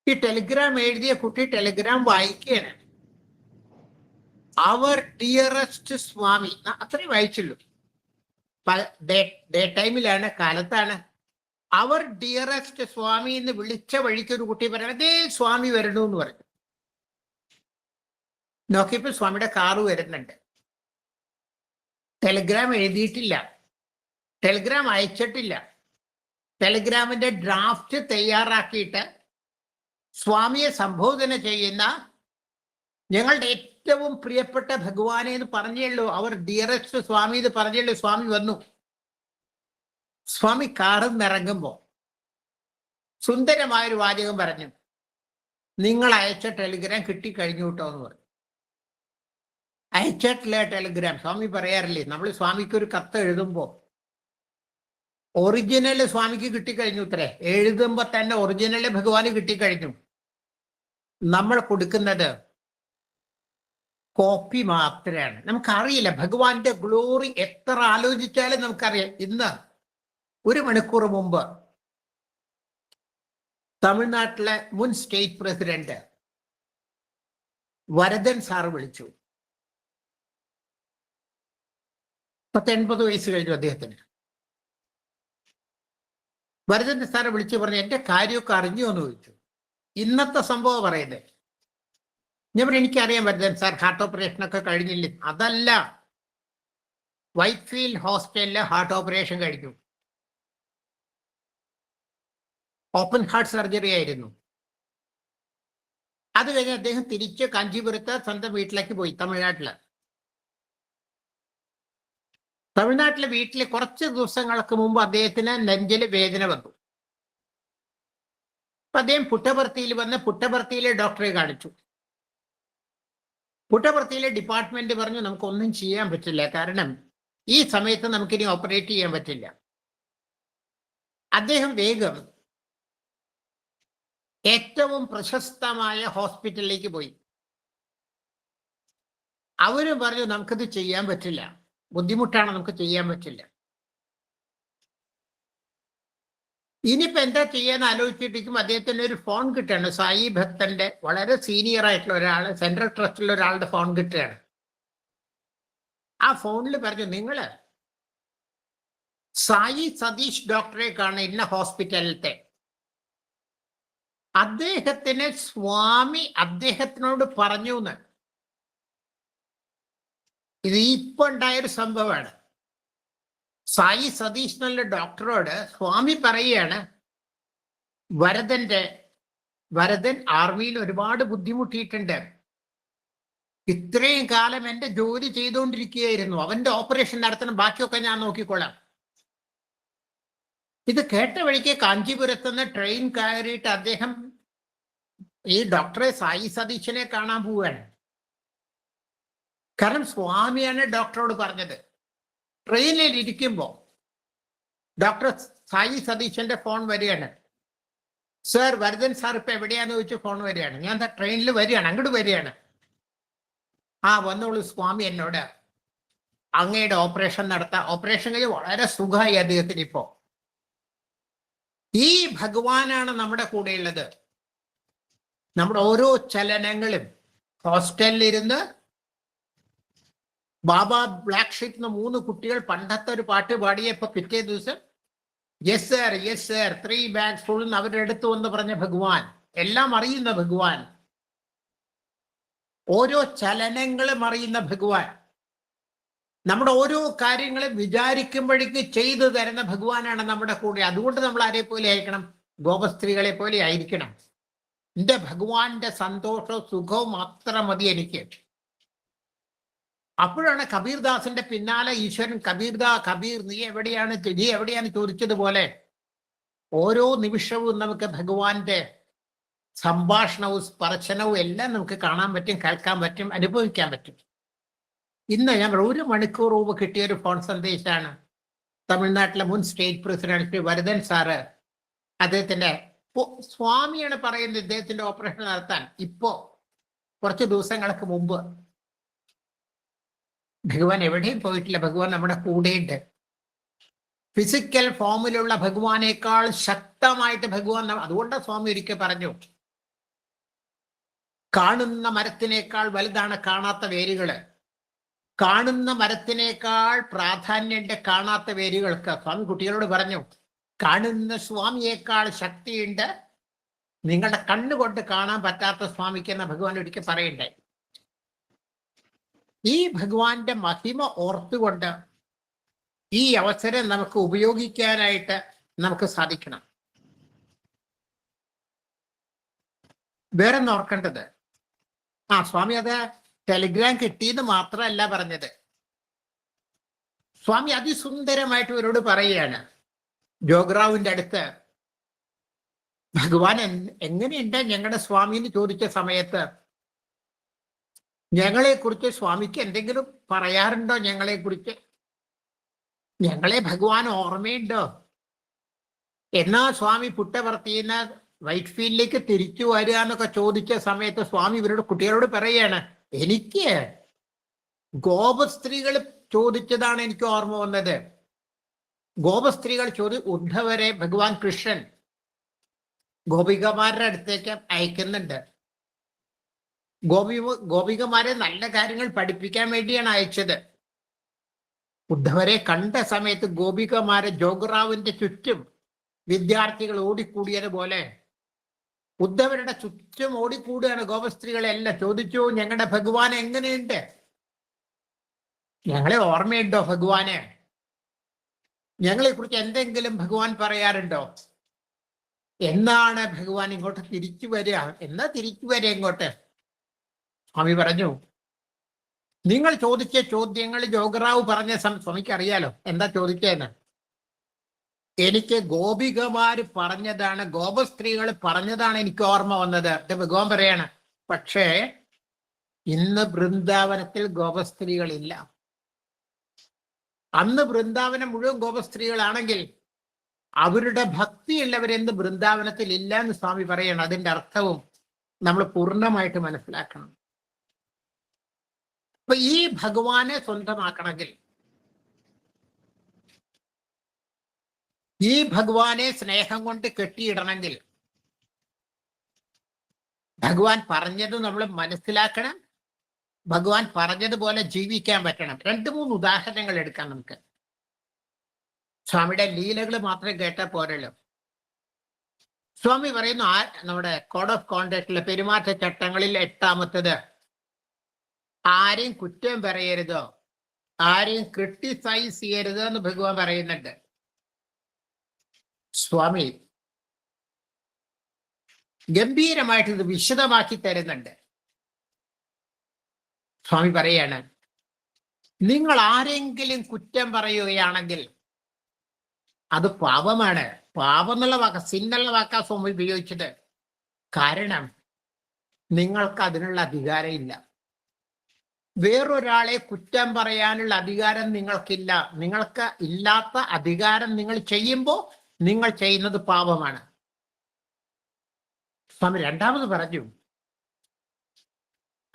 Speaker 1: ഈ ടെലിഗ്രാം എഴുതിയ കുട്ടി ടെലിഗ്രാം വായിക്കുകയാണ്. അവർ ഡിയറസ്റ്റ് സ്വാമി, അത്രയും വായിച്ചുള്ളൂ. ഡേ ടൈമിലാണ്, കാലത്താണ്. അവർ ഡിയറസ്റ്റ് സ്വാമി എന്ന് വിളിച്ച വഴിക്ക് ഒരു കുട്ടി പറയണത് അതേ സ്വാമി വരണു എന്ന് പറഞ്ഞു. നോക്കിയപ്പോൾ സ്വാമിയുടെ കാറ് വരുന്നുണ്ട്. ടെലിഗ്രാം എഴുതിയിട്ടില്ല, ടെലിഗ്രാം അയച്ചിട്ടില്ല. ടെലിഗ്രാമിന്റെ ഡ്രാഫ്റ്റ് തയ്യാറാക്കിയിട്ട് സ്വാമിയെ സംബോധന ചെയ്യുന്ന ഞങ്ങളുടെ ഏറ്റവും പ്രിയപ്പെട്ട ഭഗവാനെ എന്ന് പറഞ്ഞുള്ളൂ. അവർ ഡിയറസ്റ്റ് സ്വാമി എന്ന് പറഞ്ഞുള്ളൂ. സ്വാമി വന്നു. സ്വാമി കാറിൽ നിന്നിറങ്ങുമ്പോ സുന്ദരമായൊരു വാചകം പറഞ്ഞു, നിങ്ങൾ അയച്ച ടെലിഗ്രാം കിട്ടിക്കഴിഞ്ഞു കേട്ടോ എന്ന് പറഞ്ഞു. അയച്ചിട്ടില്ല ടെലിഗ്രാം. സ്വാമി പറയാറില്ലേ, നമ്മൾ സ്വാമിക്ക് ഒരു കത്ത് എഴുതുമ്പോ ഒറിജിനൽ സ്വാമിക്ക് കിട്ടിക്കഴിഞ്ഞു. ഇത്രേ എഴുതുമ്പോ തന്നെ ഒറിജിനൽ ഭഗവാന് കിട്ടിക്കഴിഞ്ഞു. നമ്മൾ കൊടുക്കുന്നത് കോപ്പി മാത്രമാണ്. നമുക്കറിയില്ല ഭഗവാന്റെ ഗ്ലോറി എത്ര ആലോചിച്ചാലും നമുക്കറിയാം. ഇന്ന് 1 മണിക്കൂർ മുമ്പ് തമിഴ്നാട്ടിലെ മുൻ സ്റ്റേറ്റ് പ്രസിഡന്റ് വരദൻ സാറ് വിളിച്ചു. 80 വയസ്സ് കഴിഞ്ഞു അദ്ദേഹത്തിന്. വരദൻ സാറെ വിളിച്ചു പറഞ്ഞു, എന്റെ കാര്യമൊക്കെ അറിഞ്ഞു എന്ന് ചോദിച്ചു. ഇന്നത്തെ സംഭവം പറയുന്നത്. ഞാൻ പറഞ്ഞു, എനിക്കറിയാം വരദൻ സാർ, ഹാർട്ട് ഓപ്പറേഷനൊക്കെ കഴിഞ്ഞില്ലേ? അതല്ല, വൈറ്റ്ഫീൽഡ് ഹോസ്റ്റലിലെ ഹാർട്ട് ഓപ്പറേഷൻ കഴിഞ്ഞു. ഓപ്പൺ ഹാർട്ട് സർജറി ആയിരുന്നു. അത് കഴിഞ്ഞ് അദ്ദേഹം തിരിച്ച് കാഞ്ചീപുരത്ത് സ്വന്തം വീട്ടിലേക്ക് പോയി. തമിഴ്നാട്ടിലെ വീട്ടിൽ കുറച്ച് ദിവസങ്ങൾക്ക് മുമ്പ് അദ്ദേഹത്തിന് നെഞ്ചിൽ വേദന വന്നു. അപ്പൊ അദ്ദേഹം പുട്ടപർത്തിയിൽ വന്ന് പുട്ടപർത്തിയിലെ ഡോക്ടറെ കാണിച്ചു. പുട്ടപർത്തിയിലെ ഡിപ്പാർട്ട്മെന്റ് പറഞ്ഞു, നമുക്കൊന്നും ചെയ്യാൻ പറ്റില്ല, കാരണം ഈ സമയത്ത് നമുക്കിനി ഓപ്പറേറ്റ് ചെയ്യാൻ പറ്റില്ല. അദ്ദേഹം വേഗം ഏറ്റവും പ്രശസ്തമായ ഹോസ്പിറ്റലിലേക്ക് പോയി. അവര് പറഞ്ഞു, നമുക്കത് ചെയ്യാൻ പറ്റില്ല, ബുദ്ധിമുട്ടാണ്, നമുക്ക് ചെയ്യാൻ പറ്റില്ല. ഇനിയിപ്പോ എന്താ ചെയ്യാന്ന് ആലോചിച്ചിട്ടിരിക്കും. അദ്ദേഹത്തിന് ഒരു ഫോൺ കിട്ടുകയാണ്. സായി ഭക്തന്റെ വളരെ സീനിയർ ആയിട്ടുള്ള ഒരാള്, സെൻട്രൽ ട്രസ്റ്റിലുള്ള ഒരാളുടെ ഫോൺ കിട്ടുകയാണ്. ആ ഫോണിൽ പറഞ്ഞു, നിങ്ങള് സായി സതീഷ് ഡോക്ടറെ കാണുന്ന ഇന്ന ഹോസ്പിറ്റലിലത്തെ, അദ്ദേഹത്തിന് സ്വാമി അദ്ദേഹത്തിനോട് പറഞ്ഞു എന്ന് ഇത് ഇപ്പൊ ഉണ്ടായൊരു സംഭവമാണ്. സായി സതീഷ് എന്നുള്ള ഡോക്ടറോട് സ്വാമി പറയുകയാണ്, വരദൻ ആർമിയിൽ ഒരുപാട് ബുദ്ധിമുട്ടിയിട്ടുണ്ട്. ഇത്രയും കാലം എന്റെ ജോലി ചെയ്തുകൊണ്ടിരിക്കുകയായിരുന്നു. അവന്റെ ഓപ്പറേഷൻ നടത്തണം, ബാക്കിയൊക്കെ ഞാൻ നോക്കിക്കോളാം. ഇത് കേട്ട വഴിക്ക് കാഞ്ചീപുരത്തുനിന്ന് ട്രെയിൻ കയറിയിട്ട് അദ്ദേഹം ഈ ഡോക്ടറെ സായി സതീശനെ കാണാൻ പോവുകയാണ്. കാരണം സ്വാമിയാണ് ഡോക്ടറോട് പറഞ്ഞത്. ട്രെയിനിൽ ഇരിക്കുമ്പോൾ ഡോക്ടർ സായി സതീശന്റെ ഫോൺ വരികയാണ്. സർ, വരദൻ സാർ ഇപ്പൊ എവിടെയാന്ന് ചോദിച്ച് ഫോൺ വരികയാണ്. ഞാൻ ട്രെയിനിൽ വരികയാണ്, അങ്ങോട്ട് വരികയാണ്. ആ വന്നോളൂ സ്വാമി, എന്നോട് അങ്ങയുടെ ഓപ്പറേഷൻ നടത്താം. ഓപ്പറേഷൻ കഴിഞ്ഞ് വളരെ സുഖമായി അദ്ദേഹത്തിന്. ഇപ്പോ ഈ ഭഗവാനാണ് നമ്മുടെ കൂടെയുള്ളത്. നമ്മുടെ ഓരോ ചലനങ്ങളും. ഹോസ്റ്റലിലിരുന്ന് ബാബ ബ്ലാക്ക് ഷീറ്റ് 3 കുട്ടികൾ പണ്ടത്തെ ഒരു പാട്ട് പാടിയപ്പോ പിറ്റേ ദിവസം yes sir, yes sir, 3 bags full അവരുടെ അടുത്ത് വന്ന് പറഞ്ഞ ഭഗവാൻ, എല്ലാം അറിയുന്ന ഭഗവാൻ, ഓരോ ചലനങ്ങളും അറിയുന്ന ഭഗവാൻ, നമ്മുടെ ഓരോ കാര്യങ്ങളും വിചാരിക്കുമ്പോഴേക്ക് ചെയ്തു തരുന്ന ഭഗവാനാണ് നമ്മുടെ കൂടെ. അതുകൊണ്ട് നമ്മൾ ആരെ പോലെ ആയിരിക്കണം? ഗോപസ്ത്രീകളെ പോലെ ആയിരിക്കണം. എന്റെ ഭഗവാന്റെ സന്തോഷവും സുഖവും മാത്രം മതി എനിക്ക്. അപ്പോഴാണ് കബീർദാസിന്റെ പിന്നാലെ ഈശ്വരൻ കബീർ നീ എവിടെയാണ് ചോദിച്ചതുപോലെ ഓരോ നിമിഷവും നമുക്ക് ഭഗവാന്റെ സംഭാഷണവും സ്പർശനവും എല്ലാം നമുക്ക് കാണാൻ പറ്റും, കേൾക്കാൻ പറ്റും, അനുഭവിക്കാൻ പറ്റും. ഇന്ന് ഞാൻ 1 മണിക്കൂർ മുമ്പ് കിട്ടിയൊരു ഫോൺ സന്ദേശമാണ്. തമിഴ്നാട്ടിലെ മുൻ state president Shri Varadan sir, അദ്ദേഹത്തിന്റെ സ്വാമിയാണ് പറയുന്നത്, ഇദ്ദേഹത്തിന്റെ ഓപ്പറേഷൻ നടത്താൻ ഇപ്പോ കുറച്ച് ദിവസങ്ങൾക്ക് മുമ്പ്. ഭഗവാൻ എവിടെയും പോയിട്ടില്ല, ഭഗവാൻ നമ്മുടെ കൂടെയുണ്ട്. ഫിസിക്കൽ ഫോമിലുള്ള ഭഗവാനേക്കാൾ ശക്തമായിട്ട് ഭഗവാൻ, അതുകൊണ്ട് സ്വാമി ഒരിക്കൽ പറഞ്ഞു, കാണുന്ന മരത്തിനേക്കാൾ വലുതാണ് കാണാത്ത വേരുകള്. കാണുന്ന മരത്തിനേക്കാൾ പ്രാധാന്യമുണ്ട് കാണാത്ത വേരുകൾക്ക്. സ്വാമി കുട്ടികളോട് പറഞ്ഞു, കാണുന്ന സ്വാമിയേക്കാൾ ശക്തിയുണ്ട് നിങ്ങളുടെ കണ്ണുകൊണ്ട് കാണാൻ പറ്റാത്ത സ്വാമിക്ക് എന്ന ഭഗവാൻ ഒരിക്കൽ പറയണ്ടേ. ഈ ഭഗവാന്റെ മഹിമ ഓർത്തുകൊണ്ട് ഈ അവസരം നമുക്ക് ഉപയോഗിക്കാനായിട്ട് നമുക്ക് സാധിക്കണം. വേറെ ഓർക്കേണ്ടത്, സ്വാമി അത് ടെലിഗ്രാം കിട്ടിയെന്ന് മാത്രമല്ല പറഞ്ഞത്. സ്വാമി അതിസുന്ദരമായിട്ട് ഇവരോട് പറയുകയാണ്, ജോഗ്രാവിന്റെ അടുത്ത് ഭഗവാൻ എങ്ങനെയുണ്ട് ഞങ്ങളുടെ സ്വാമി എന്ന് ചോദിച്ച സമയത്ത്, ഞങ്ങളെ കുറിച്ച് സ്വാമിക്ക് എന്തെങ്കിലും പറയാറുണ്ടോ? ഞങ്ങളെ ഭഗവാൻ ഓർമ്മയുണ്ടോ? എന്നാ സ്വാമി പുട്ടപർത്തിന്ന് വൈറ്റ് ഫീൽഡിലേക്ക് തിരിച്ചു വരിക എന്നൊക്കെ ചോദിച്ച സമയത്ത് സ്വാമി ഇവരുടെ കുട്ടികളോട് പറയാണ്, എനിക്ക് ഗോപസ്ത്രീകൾ ചോദിച്ചതാണ് എനിക്ക് ഓർമ്മ വന്നത്. ഗോപസ്ത്രീകൾ ഉദ്ധവരെ ഭഗവാൻ കൃഷ്ണൻ ഗോപികമാരുടെ അടുത്തേക്ക് അയക്കുന്നുണ്ട്. ഗോപികമാരെ നല്ല കാര്യങ്ങൾ പഠിപ്പിക്കാൻ വേണ്ടിയാണ് അയച്ചത്. ഉദ്ധവരെ കണ്ട സമയത്ത് ഗോപികമാരെ ജോഗ്രാവിന്റെ ചുറ്റും വിദ്യാർത്ഥികൾ ഓടിക്കൂടിയതുപോലെ ഉദ്ധവരുടെ ചുറ്റും ഓടിക്കൂടുകയാണ് ഗോപസ്ത്രീകളെല്ലാം. ചോദിച്ചു, ഞങ്ങളുടെ ഭഗവാൻ എങ്ങനെയുണ്ട്? ഞങ്ങളെ ഓർമ്മയുണ്ടോ ഭഗവാന്? ഞങ്ങളെ കുറിച്ച് എന്തെങ്കിലും ഭഗവാൻ പറയാറുണ്ടോ? എന്നാണ് ഭഗവാൻ ഇങ്ങോട്ട് തിരിച്ചു വരിക? എന്നാ തിരിച്ചു വരിക ഇങ്ങോട്ട്? സ്വാമി പറഞ്ഞു, നിങ്ങൾ ചോദിച്ച ചോദ്യങ്ങൾ ജോഗ്രാവ് പറഞ്ഞ സ്വാമിക്ക് അറിയാലോ എന്താ ചോദിച്ചതെന്ന്. എനിക്ക് ഗോപികമാര് പറഞ്ഞതാണ്, ഗോപസ്ത്രീകൾ പറഞ്ഞതാണ് എനിക്ക് ഓർമ്മ വന്നത്. ഭഗവാൻ പറയാണ്, പക്ഷേ ഇന്ന് വൃന്ദാവനത്തിൽ ഗോപസ്ത്രീകളില്ല. അന്ന് വൃന്ദാവനം മുഴുവൻ ഗോപസ്ത്രീകളാണെങ്കിൽ അവരുടെ ഭക്തിയുള്ളവരെന്ന് വൃന്ദാവനത്തിൽ ഇല്ല എന്ന് സ്വാമി പറയണം. അതിന്റെ അർത്ഥവും നമ്മൾ പൂർണ്ണമായിട്ട് മനസ്സിലാക്കണം. അപ്പൊ ഈ ഭഗവാനെ സ്വന്തമാക്കണമെങ്കിൽ, ഈ ഭഗവാനെ സ്നേഹം കൊണ്ട് കെട്ടിയിടണമെങ്കിൽ ഭഗവാൻ പറഞ്ഞത് നമ്മൾ മനസ്സിലാക്കണം, ഭഗവാൻ പറഞ്ഞതുപോലെ ജീവിക്കാൻ പറ്റണം. 2-3 ഉദാഹരണങ്ങൾ എടുക്കാം നമുക്ക്. സ്വാമിയുടെ ലീലകൾ മാത്രം കേട്ടാൽ പോരല്ലോ. സ്വാമി പറയുന്നു, നമ്മുടെ കോഡ് ഓഫ് കോണ്ടക്റ്റിലെ പെരുമാറ്റ ചട്ടങ്ങളിൽ 8ാമത്തേത്, ആരെയും കുറ്റം പറയരുതോ, ആരെയും ക്രിട്ടിസൈസ് ചെയ്യരുത് എന്ന് ഭഗവാൻ പറയുന്നുണ്ട്. സ്വാമി ഗംഭീരമായിട്ട് ഇത് വിശദമാക്കി തരുന്നുണ്ട്. സ്വാമി പറയാണ്, നിങ്ങൾ ആരെങ്കിലും കുറ്റം പറയുകയാണെങ്കിൽ അത് പാപമാണ്. പാപം എന്നുള്ള വാക്ക, സിന്നുള്ള വാക്കാ സ്വാമി ഉപയോഗിച്ചത്. കാരണം നിങ്ങൾക്ക് അതിനുള്ള അധികാരമില്ല. വേറൊരാളെ കുറ്റം പറയാനുള്ള അധികാരം നിങ്ങൾക്കില്ല. നിങ്ങൾക്ക് ഇല്ലാത്ത അധികാരം നിങ്ങൾ ചെയ്യുമ്പോൾ നിങ്ങൾ ചെയ്യുന്നത് പാപമാണ്. സ്വാമി രണ്ടാമത് പറഞ്ഞു,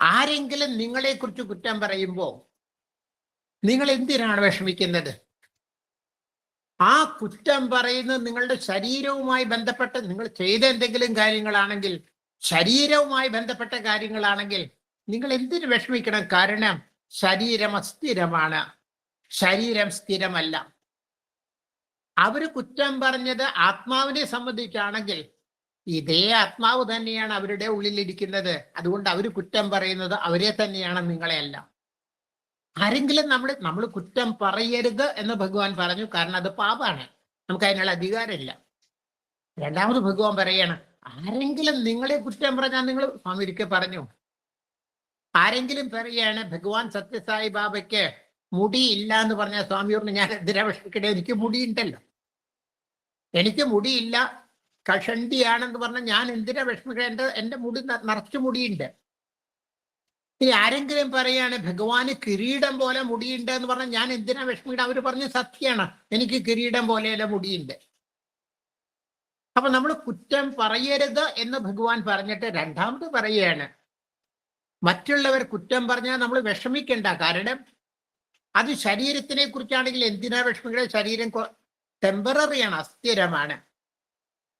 Speaker 1: ആരെങ്കിലും നിങ്ങളെക്കുറിച്ച് കുറ്റം പറയുമ്പോൾ നിങ്ങൾ എന്തിനാണ് വിഷമിക്കുന്നത്? ആ കുറ്റം പറയുന്നത് നിങ്ങളുടെ ശരീരവുമായി ബന്ധപ്പെട്ട് നിങ്ങൾ ചെയ്ത എന്തെങ്കിലും കാര്യങ്ങളാണെങ്കിൽ, ശരീരവുമായി ബന്ധപ്പെട്ട കാര്യങ്ങളാണെങ്കിൽ നിങ്ങൾ എന്തിനു വിഷമിക്കണം? കാരണം ശരീരം അസ്ഥിരമാണ്, ശരീരം സ്ഥിരമല്ല. അവര് കുറ്റം പറഞ്ഞത് ആത്മാവിനെ സംബന്ധിച്ചാണെങ്കിൽ ഇതേ ആത്മാവ് തന്നെയാണ് അവരുടെ ഉള്ളിലിരിക്കുന്നത്. അതുകൊണ്ട് അവർ കുറ്റം പറയുന്നത് അവരെ തന്നെയാണ്, നിങ്ങളെയല്ല. ആരെങ്കിലും നമ്മൾ കുറ്റം പറയരുത് എന്ന് ഭഗവാൻ പറഞ്ഞു. കാരണം അത് പാപാണ്, നമുക്ക് അതിനുള്ള അധികാരമില്ല. രണ്ടാമത് ഭഗവാൻ പറയാണ്, ആരെങ്കിലും നിങ്ങളെ കുറ്റം പറഞ്ഞാൽ, നിങ്ങൾ സ്വാമി ഒരിക്കൽ പറഞ്ഞു, ആരെങ്കിലും പറയാണ് ഭഗവാൻ സത്യസായി ബാബയ്ക്ക് മുടിയില്ല എന്ന് പറഞ്ഞാൽ സ്വാമിയോട് ഞാൻ എന്തിനാ വിഷമിക്കട്ടെ, എനിക്ക് മുടിയുണ്ടല്ലോ, എനിക്ക് മുടിയില്ല, കഷണ്ടിയാണെന്ന് പറഞ്ഞാൽ ഞാൻ എന്തിനാ വിഷമിക്കട്ടെ, എൻ്റെ മുടി നിറച്ചു മുടിയുണ്ട്. ഇനി ആരെങ്കിലും പറയാണ് ഭഗവാന് കിരീടം പോലെ മുടിയുണ്ട് എന്ന് പറഞ്ഞാൽ ഞാൻ എന്തിനാ വിഷമിക്കട്ടെ, അവർ പറഞ്ഞ് സത്യമാണ്, എനിക്ക് കിരീടം പോലെയല്ല മുടിയുണ്ട്. അപ്പൊ നമ്മൾ കുറ്റം പറയരുത് എന്ന് ഭഗവാൻ പറഞ്ഞിട്ട് രണ്ടാമത് പറയുകയാണ്, മറ്റുള്ളവർ കുറ്റം പറഞ്ഞാൽ നമ്മൾ വിഷമിക്കണ്ട. കാരണം അത് ശരീരത്തിനെ കുറിച്ചാണെങ്കിൽ എന്തിനാ വിഷമിക്കണേ? ശരീരം ടെമ്പററിയാണ്, അസ്ഥിരമാണ്.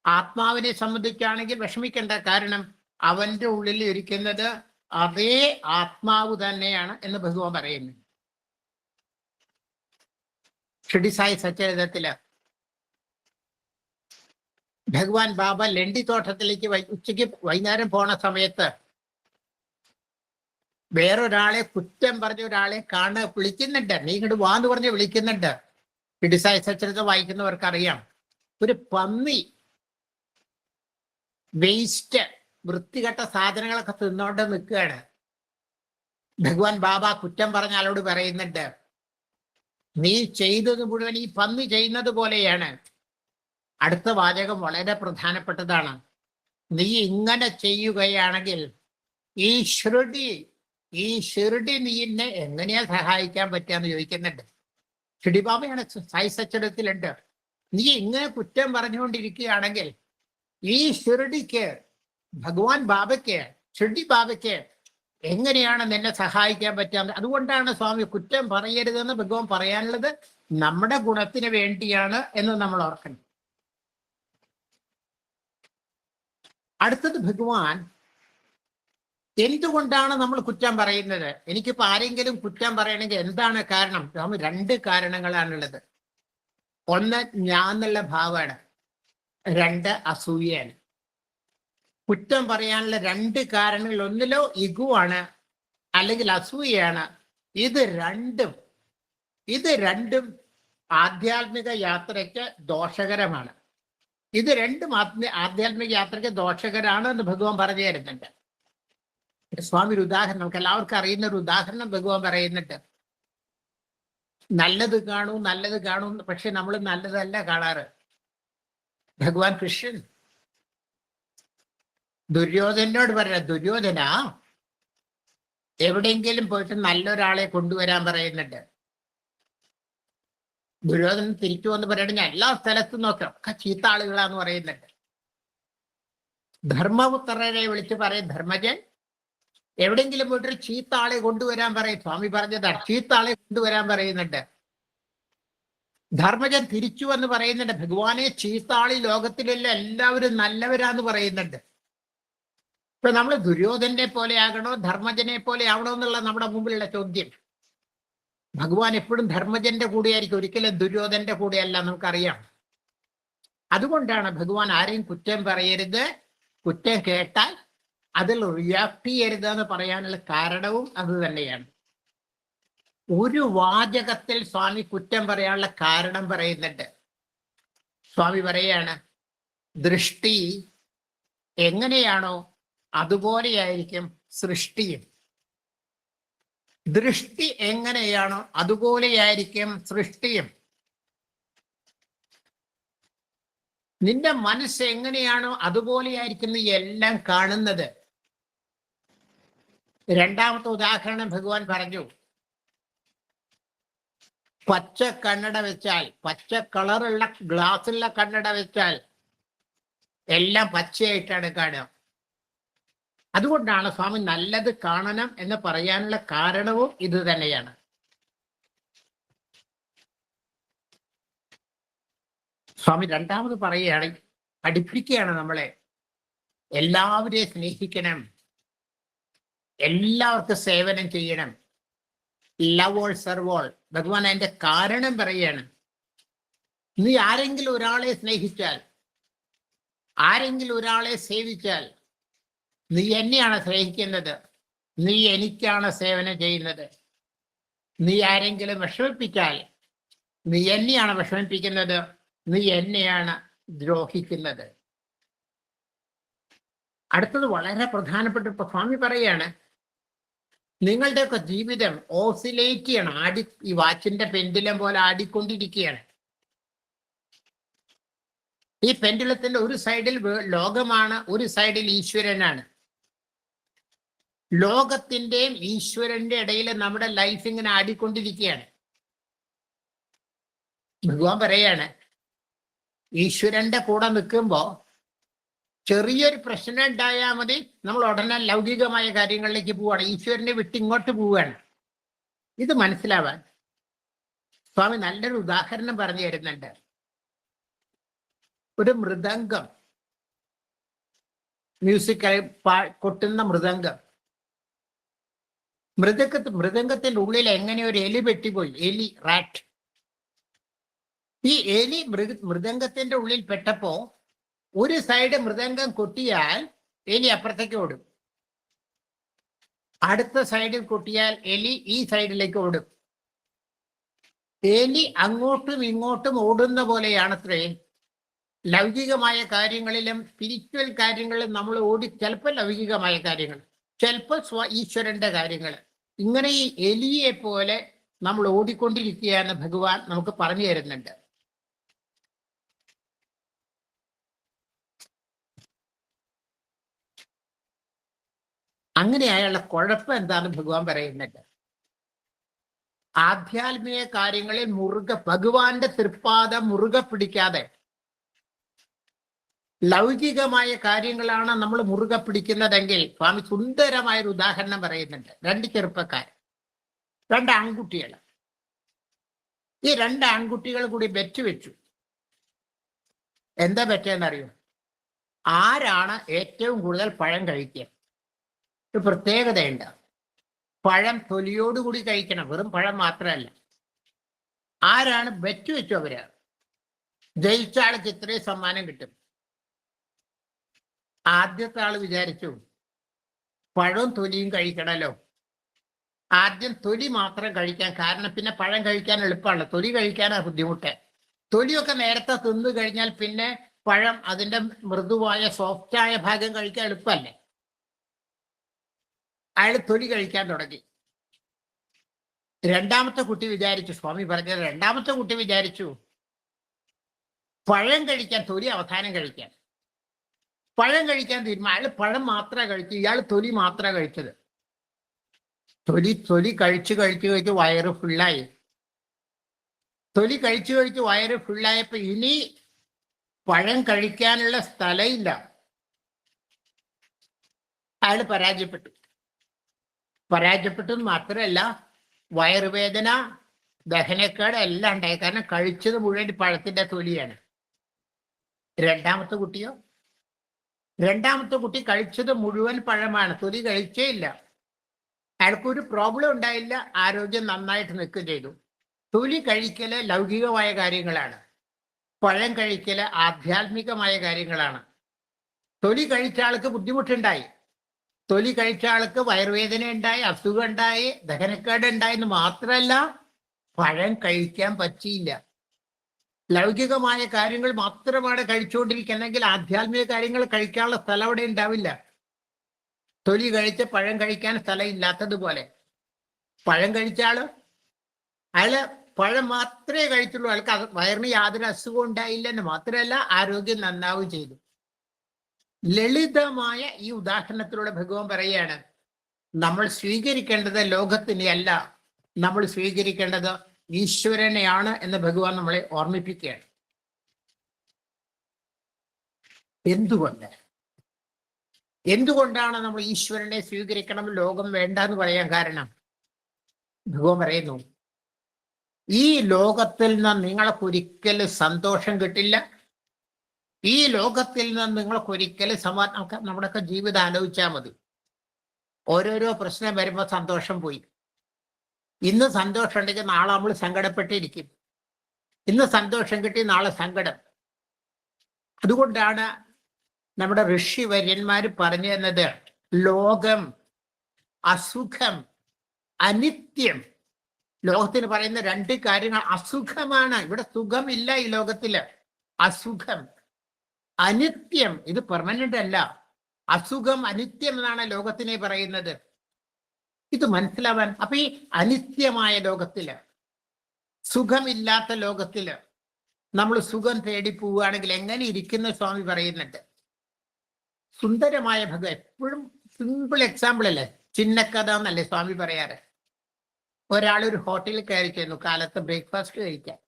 Speaker 1: ആത്മാവിനെ സംബന്ധിച്ചാണെങ്കിൽ വിഷമിക്കേണ്ട. കാരണം അവന്റെ ഉള്ളിൽ ഇരിക്കുന്നത് അതേ ആത്മാവ് തന്നെയാണ് എന്ന് ഭഗവാൻ പറയുന്നു. ഷിർഡി സായി സച്ചരിതത്തില് ഭഗവാൻ ബാബ ലണ്ടി തോട്ടത്തിലേക്ക് ഉച്ചയ്ക്ക് വൈകുന്നേരം പോണ സമയത്ത് വേറൊരാളെ കുറ്റം പറഞ്ഞ ഒരാളെ വിളിക്കുന്നുണ്ട്. നീ ഇങ്ങോട്ട് വാന്ന് പറഞ്ഞ് വിളിക്കുന്നുണ്ട്. ഷിർഡി സായി സച്ചരിതം വായിക്കുന്നവർക്ക് അറിയാം. ഒരു പന്നി വേസ്റ്റ്, വൃത്തികെട്ട സാധനങ്ങളൊക്കെ തിന്നോണ്ട് നിൽക്കുകയാണ്. ഭഗവാൻ ബാബ കുറ്റം പറഞ്ഞ ആളോട് പറയുന്നുണ്ട്, നീ ചെയ്തത് മുഴുവൻ ഈ പന്നി ചെയ്യുന്നത് പോലെയാണ്. അടുത്ത വാചകം വളരെ പ്രധാനപ്പെട്ടതാണ്. നീ ഇങ്ങനെ ചെയ്യുകയാണെങ്കിൽ ഈ ഷിർഡി നീ എന്നെ എങ്ങനെയാ സഹായിക്കാൻ പറ്റുകയെന്ന് ചോദിക്കുന്നുണ്ട്. ഷിർഡി ബാബയാണ് സായി സച്ചരിതത്തിലുണ്ട്. നീ ഇങ്ങനെ കുറ്റം പറഞ്ഞുകൊണ്ടിരിക്കുകയാണെങ്കിൽ ഈ ഷിർഡിക്ക്, ഭഗവാൻ ബാബയ്ക്ക്, ഷിർഡി ബാബയ്ക്ക് എങ്ങനെയാണ് നിന്നെ സഹായിക്കാൻ പറ്റുക? അതുകൊണ്ടാണ് സ്വാമി കുറ്റം പറയരുതെന്ന് ഭഗവാൻ പറയാനുള്ളത്. നമ്മുടെ ഗുണത്തിന് വേണ്ടിയാണ് എന്ന് നമ്മൾ ഓർക്കണം. അടുത്തത് ഭഗവാൻ എന്തുകൊണ്ടാണ് നമ്മൾ കുറ്റം പറയുന്നത്? എനിക്കിപ്പോ ആരെങ്കിലും കുറ്റം പറയണമെങ്കിൽ എന്താണ് കാരണം? സ്വാമി രണ്ട് കാരണങ്ങളാണുള്ളത്. ഒന്ന് ഞാൻ എന്നുള്ള ഭാവമാണ്, രണ്ട് അസൂയയാണ്. കുറ്റം പറയാനുള്ള രണ്ട് കാരണങ്ങൾ, ഒന്നിലോ ഇഗുവാണ് അല്ലെങ്കിൽ അസൂയയാണ്. ഇത് രണ്ടും ആധ്യാത്മിക യാത്രയ്ക്ക് ദോഷകരമാണ്. ഇത് രണ്ടും ആധ്യാത്മിക യാത്രയ്ക്ക് ദോഷകരാണ് എന്ന് ഭഗവാൻ പറഞ്ഞു തരുന്നുണ്ട്. സ്വാമി ഒരു ഉദാഹരണം, നമുക്ക് എല്ലാവർക്കും അറിയുന്ന ഒരു ഉദാഹരണം ഭഗവാൻ പറയുന്നുണ്ട്. നല്ലത് കാണൂ, പക്ഷെ നമ്മൾ നല്ലതല്ല കാണാറ്. ഭഗവാൻ കൃഷ്ണൻ ദുര്യോധനോട് പറഞ്ഞ, ദുര്യോധന എവിടെയെങ്കിലും പോയിട്ട് നല്ലൊരാളെ കൊണ്ടുവരാൻ പറയുന്നുണ്ട്. ദുര്യോധനൻ തിരിച്ചു വന്ന് പറയണ, ഞാൻ എല്ലാ സ്ഥലത്തും നോക്കാം, ഒക്കെ ചീത്ത ആളുകളാന്ന് പറയുന്നുണ്ട്. ധർമ്മപുത്രരെ വിളിച്ച് പറയും, ധർമ്മജൻ എവിടെയെങ്കിലും പോയിട്ടൊരു ചീത്ത ആളെ കൊണ്ടുവരാൻ പറയും. സ്വാമി പറഞ്ഞതാണ്, ചീത്ത ആളെ കൊണ്ടുവരാൻ പറയുന്നുണ്ട്. ധർമ്മജൻ തിരിച്ചു വന്ന് പറയുന്നുണ്ട്, ഭഗവാനെ ചീത്ത ആളി ലോകത്തിലുള്ള എല്ലാവരും നല്ലവരാന്ന് പറയുന്നുണ്ട്. ഇപ്പൊ നമ്മൾ ദുര്യോധനെ പോലെ ആകണോ ധർമ്മജനെ പോലെ ആവണോ എന്നുള്ള നമ്മുടെ മുമ്പിലുള്ള ചോദ്യം. ഭഗവാൻ എപ്പോഴും ധർമ്മജന്റെ കൂടെയായിരിക്കും, ഒരിക്കലും ദുര്യോധന്റെ കൂടെയല്ല, നമുക്കറിയാം. അതുകൊണ്ടാണ് ഭഗവാൻ ആരെയും കുറ്റം പറയരുത്, കുറ്റം കേട്ടാൽ അതിൽ റിയാക്ട് ചെയ്യരുത് എന്ന് പറയാനുള്ള കാരണവും അത് തന്നെയാണ്. ഒരു വാചകത്തിൽ സ്വാമി കുറ്റം പറയാനുള്ള കാരണം പറയുന്നുണ്ട്. സ്വാമി പറയാണ്, ദൃഷ്ടി എങ്ങനെയാണോ അതുപോലെയായിരിക്കും സൃഷ്ടിയും. ദൃഷ്ടി എങ്ങനെയാണോ അതുപോലെയായിരിക്കും സൃഷ്ടിയും. നിന്റെ മനസ്സ് എങ്ങനെയാണോ അതുപോലെയായിരിക്കും നീ എല്ലാം കാണുന്നത്. രണ്ടാമത്തെ ഉദാഹരണം ഭഗവാൻ പറഞ്ഞു, പച്ച കണ്ണട വെച്ചാൽ, പച്ച കളറുള്ള ഗ്ലാസുള്ള കണ്ണട വെച്ചാൽ എല്ലാം പച്ചയായിട്ടാണ് കാണുക. അതുകൊണ്ടാണ് സ്വാമി നല്ലത് കാണണം എന്ന് പറയാനുള്ള കാരണവും ഇത് തന്നെയാണ്. സ്വാമി രണ്ടാമത് പറയുകയാണ്, പഠിപ്പിക്കുകയാണ് നമ്മളെ, എല്ലാവരെയും സ്നേഹിക്കണം, എല്ലാവർക്കും സേവനം ചെയ്യണം, ലവ് ഓൾ സെർവ് ഓൾ. ഭഗവാൻ അതിന്റെ കാരണം പറയാണ്, നീ ആരെങ്കിലും ഒരാളെ സ്നേഹിച്ചാൽ, ആരെങ്കിലും ഒരാളെ സേവിച്ചാൽ, നീ എന്നെയാണ് സ്നേഹിക്കുന്നത്, നീ എനിക്കാണ് സേവനം ചെയ്യുന്നത്. നീ ആരെങ്കിലും വിഷമിപ്പിച്ചാൽ, നീ എന്നെയാണ് വിഷമിപ്പിക്കുന്നത്, നീ എന്നെയാണ് ദ്രോഹിക്കുന്നത്. അടുത്തത് വളരെ പ്രധാനപ്പെട്ട സ്വാമി പറയാണ്, നിങ്ങളുടെയൊക്കെ ജീവിതം ഓസിലേറ്റ് ചെയ്യണം, ഈ വാച്ചിന്റെ പെൻഡുലം പോലെ ആടിക്കൊണ്ടിരിക്കുകയാണ്. ഈ പെൻഡുലത്തിന്റെ ഒരു സൈഡിൽ ലോകമാണ്, ഒരു സൈഡിൽ ഈശ്വരനാണ്. ലോകത്തിന്റെയും ഈശ്വരന്റെ ഇടയിൽ നമ്മുടെ ലൈഫ് ഇങ്ങനെ ആടിക്കൊണ്ടിരിക്കുകയാണ്. ഭഗവാൻ പറയാണ്, ഈശ്വരന്റെ കൂടെ നിൽക്കുമ്പോ ചെറിയൊരു പ്രശ്നം ഉണ്ടായാൽ മതി, നമ്മൾ ഉടനെ ലൗകികമായ കാര്യങ്ങളിലേക്ക് പോവുകയാണ്, ഈശ്വരനെ വിട്ട് ഇങ്ങോട്ട് പോവുകയാണ്. ഇത് മനസ്സിലാവാൻ സ്വാമി നല്ലൊരു ഉദാഹരണം പറഞ്ഞു തരുന്നുണ്ട്. ഒരു മൃദംഗം, മ്യൂസിക് കൊട്ടുന്ന മൃദംഗം, മൃദംഗത്തിന്റെ ഉള്ളിൽ എങ്ങനെ ഒരു എലി പെട്ടിപ്പോയി, എലി, റാറ്റ്. ഈ എലി മൃദംഗത്തിന്റെ ഉള്ളിൽ പെട്ടപ്പോ ഒരു സൈഡ് മൃദംഗം കൊട്ടിയാൽ എലി അപ്പുറത്തേക്ക് ഓടും, അടുത്ത സൈഡിൽ കൊട്ടിയാൽ എലി ഈ സൈഡിലേക്ക് ഓടും. എലി അങ്ങോട്ടും ഇങ്ങോട്ടും ഓടുന്ന പോലെയാണത്രേ ലൗകികമായ കാര്യങ്ങളിലും സ്പിരിച്വൽ കാര്യങ്ങളിലും നമ്മൾ ചിലപ്പോൾ ലൗകികമായ കാര്യങ്ങൾ, ചിലപ്പോൾ ഈശ്വരന്റെ കാര്യങ്ങൾ, ഇങ്ങനെ ഈ എലിയെ പോലെ നമ്മൾ ഓടിക്കൊണ്ടിരിക്കുകയാണ്. ഭഗവാൻ നമുക്ക് പറഞ്ഞു തരുന്നുണ്ട്. അങ്ങനെയായുള്ള കുഴപ്പം എന്താണെന്ന് ഭഗവാൻ പറയുന്നുണ്ട്. ആധ്യാത്മിക കാര്യങ്ങളിൽ ഭഗവാന്റെ തൃപ്പാദം മുറുകെ പിടിക്കാതെ ലൗകികമായ കാര്യങ്ങളാണ് നമ്മൾ മുറുകെ പിടിക്കുന്നതെങ്കിൽ, സ്വാമി സുന്ദരമായൊരു ഉദാഹരണം പറയുന്നുണ്ട്. രണ്ട് ചെറുപ്പക്കാർ, രണ്ട് ആൺകുട്ടികൾ. ഈ രണ്ട് ആൺകുട്ടികൾ കൂടി ബെറ്റ് വെച്ചു. എന്താ ബെറ്റെന്നറിയോ? ആരാണ് ഏറ്റവും കൂടുതൽ പഴം കഴിക്കുക. ഒരു പ്രത്യേകതയുണ്ട്, പഴം തൊലിയോടുകൂടി കഴിക്കണം, വെറും പഴം മാത്രമല്ല. ആരാണ് ബെറ്റ് വെച്ചു, അവര് ജയിച്ച ആൾക്ക് ഇത്രയും സമ്മാനം കിട്ടും. ആദ്യത്തെ ആള് വിചാരിച്ചു പഴവും തൊലിയും കഴിക്കണമല്ലോ, ആദ്യം തൊലി മാത്രം കഴിക്കാൻ, കാരണം പിന്നെ പഴം കഴിക്കാൻ എളുപ്പമാണ്, തൊലി കഴിക്കാനാണ് ബുദ്ധിമുട്ട്. തൊലിയൊക്കെ നേരത്തെ തിന്നു കഴിഞ്ഞാൽ പിന്നെ പഴം അതിന്റെ മൃദുവായ സോഫ്റ്റായ ഭാഗം കഴിക്കാൻ എളുപ്പമല്ലേ. അയാൾ തൊലി കഴിക്കാൻ തുടങ്ങി. രണ്ടാമത്തെ കുട്ടി വിചാരിച്ചു, സ്വാമി പറഞ്ഞത്, രണ്ടാമത്തെ കുട്ടി വിചാരിച്ചു പഴം കഴിക്കാൻ, തൊലി അവസാനം കഴിക്കാൻ. പഴം കഴിക്കാൻ തീരുമാനം. അയാൾ പഴം മാത്രമേ കഴിച്ചു, ഇയാൾ തൊലി മാത്രമേ കഴിച്ചത്. തൊലി കഴിച്ച് വയറ് ഫുള്ളായി. തൊലി കഴിച്ച് വയറ് ഫുള്ളായപ്പോ ഇനി പഴം കഴിക്കാനുള്ള സ്ഥലമില്ല. അയാൾ പരാജയപ്പെട്ടു മാത്രമല്ല, വയറുവേദന, ദഹനക്കേട് എല്ലാം ഉണ്ടായി. കാരണം കഴിച്ചത് മുഴുവൻ പഴത്തിന്റെ തൊലിയാണ്. രണ്ടാമത്തെ കുട്ടി കഴിച്ചത് മുഴുവൻ പഴമാണ്, തൊലി കഴിച്ചേ ഇല്ല. അയാൾക്കൊരു പ്രോബ്ലം ഉണ്ടായില്ല, ആരോഗ്യം നന്നായിട്ട് നിൽക്കുകയും ചെയ്തു. തൊലി കഴിക്കല് ലൗകികമായ കാര്യങ്ങളാണ്, പഴം കഴിക്കല് ആധ്യാത്മികമായ കാര്യങ്ങളാണ്. തൊലി കഴിച്ച ആൾക്ക് ബുദ്ധിമുട്ടുണ്ടായി, തൊലി കഴിച്ച ആൾക്ക് വയറുവേദന ഉണ്ടായി, അസുഖം ഉണ്ടായി, ദഹനക്കേട് ഉണ്ടായെന്ന് മാത്രമല്ല, പഴം കഴിക്കാൻ പറ്റിയില്ല. ലൗകികമായ കാര്യങ്ങൾ മാത്രമാണ് കഴിച്ചുകൊണ്ടിരിക്കുന്നെങ്കിൽ ആധ്യാത്മിക കാര്യങ്ങൾ കഴിക്കാനുള്ള സ്ഥലം അവിടെ ഉണ്ടാവില്ല. തൊലി കഴിച്ച് പഴം കഴിക്കാൻ സ്ഥലം ഇല്ലാത്തതുപോലെ പഴം കഴിച്ച അയാള് പഴം മാത്രമേ കഴിച്ചുള്ളൂ. അയാൾക്ക് വയറിന് യാതൊരു അസുഖം ഉണ്ടായില്ലെന്ന് മാത്രമല്ല, ആരോഗ്യം നന്നാവുകയും ചെയ്തു. ലളിതമായ ഈ ഉദാഹരണത്തിലൂടെ ഭഗവാൻ പറയുകയാണ്, നമ്മൾ സ്വീകരിക്കേണ്ടത് ലോകത്തിനെ അല്ല, നമ്മൾ സ്വീകരിക്കേണ്ടത് ഈശ്വരനെയാണ് എന്ന് ഭഗവാൻ നമ്മളെ ഓർമ്മിപ്പിക്കുകയാണ്. എന്തുകൊണ്ടാണ് നമ്മൾ ഈശ്വരനെ സ്വീകരിക്കണം, ലോകം വേണ്ട എന്ന് പറയാൻ കാരണം? ഭഗവാൻ പറയുന്നു, ഈ ലോകത്തിൽ നിന്ന് നിങ്ങൾക്ക് ഒരിക്കലും സന്തോഷം കിട്ടില്ല. ഈ ലോകത്തിൽ നിന്ന് നിങ്ങൾക്ക് ഒരിക്കലും നമ്മുടെയൊക്കെ ജീവിതം ആലോചിച്ചാൽ മതി. ഓരോരോ പ്രശ്നം വരുമ്പോൾ സന്തോഷം പോയി. ഇന്ന് സന്തോഷം ഉണ്ടെങ്കിൽ നാളെ നമ്മൾ സങ്കടപ്പെട്ടിരിക്കും. ഇന്ന് സന്തോഷം കിട്ടി, നാളെ സങ്കടം. അതുകൊണ്ടാണ് നമ്മുടെ ഋഷിവര്യന്മാർ പറഞ്ഞു തന്നത്, ലോകം അസുഖം, അനിത്യം. ലോകത്തിന് പറയുന്ന രണ്ട് കാര്യങ്ങൾ അസുഖമാണ്. ഇവിടെ സുഖമില്ല ഈ ലോകത്തില്. അസുഖം, അനിത്യം. ഇത് പെർമനന്റ് അല്ല. അസുഖം, അനിത്യം എന്നാണ് ലോകത്തിനെ പറയുന്നത്. ഇത് മനസ്സിലാവാൻ, അപ്പൊ ഈ അനിത്യമായ ലോകത്തില്, സുഖമില്ലാത്ത ലോകത്തില് നമ്മൾ സുഖം തേടി പോവുകയാണെങ്കിൽ എങ്ങനെ ഇരിക്കുന്ന സ്വാമി പറയുന്നുണ്ട്. സുന്ദരമായ ഭഗവാൻ എപ്പോഴും സിമ്പിൾ എക്സാമ്പിൾ അല്ലേ, ചിന്നക്കഥ എന്നല്ലേ സ്വാമി പറയാറ്. ഒരാളൊരു ഹോട്ടലിൽ കയറി ചെന്നു കാലത്ത് ബ്രേക്ക്ഫാസ്റ്റ് കഴിക്കാൻ.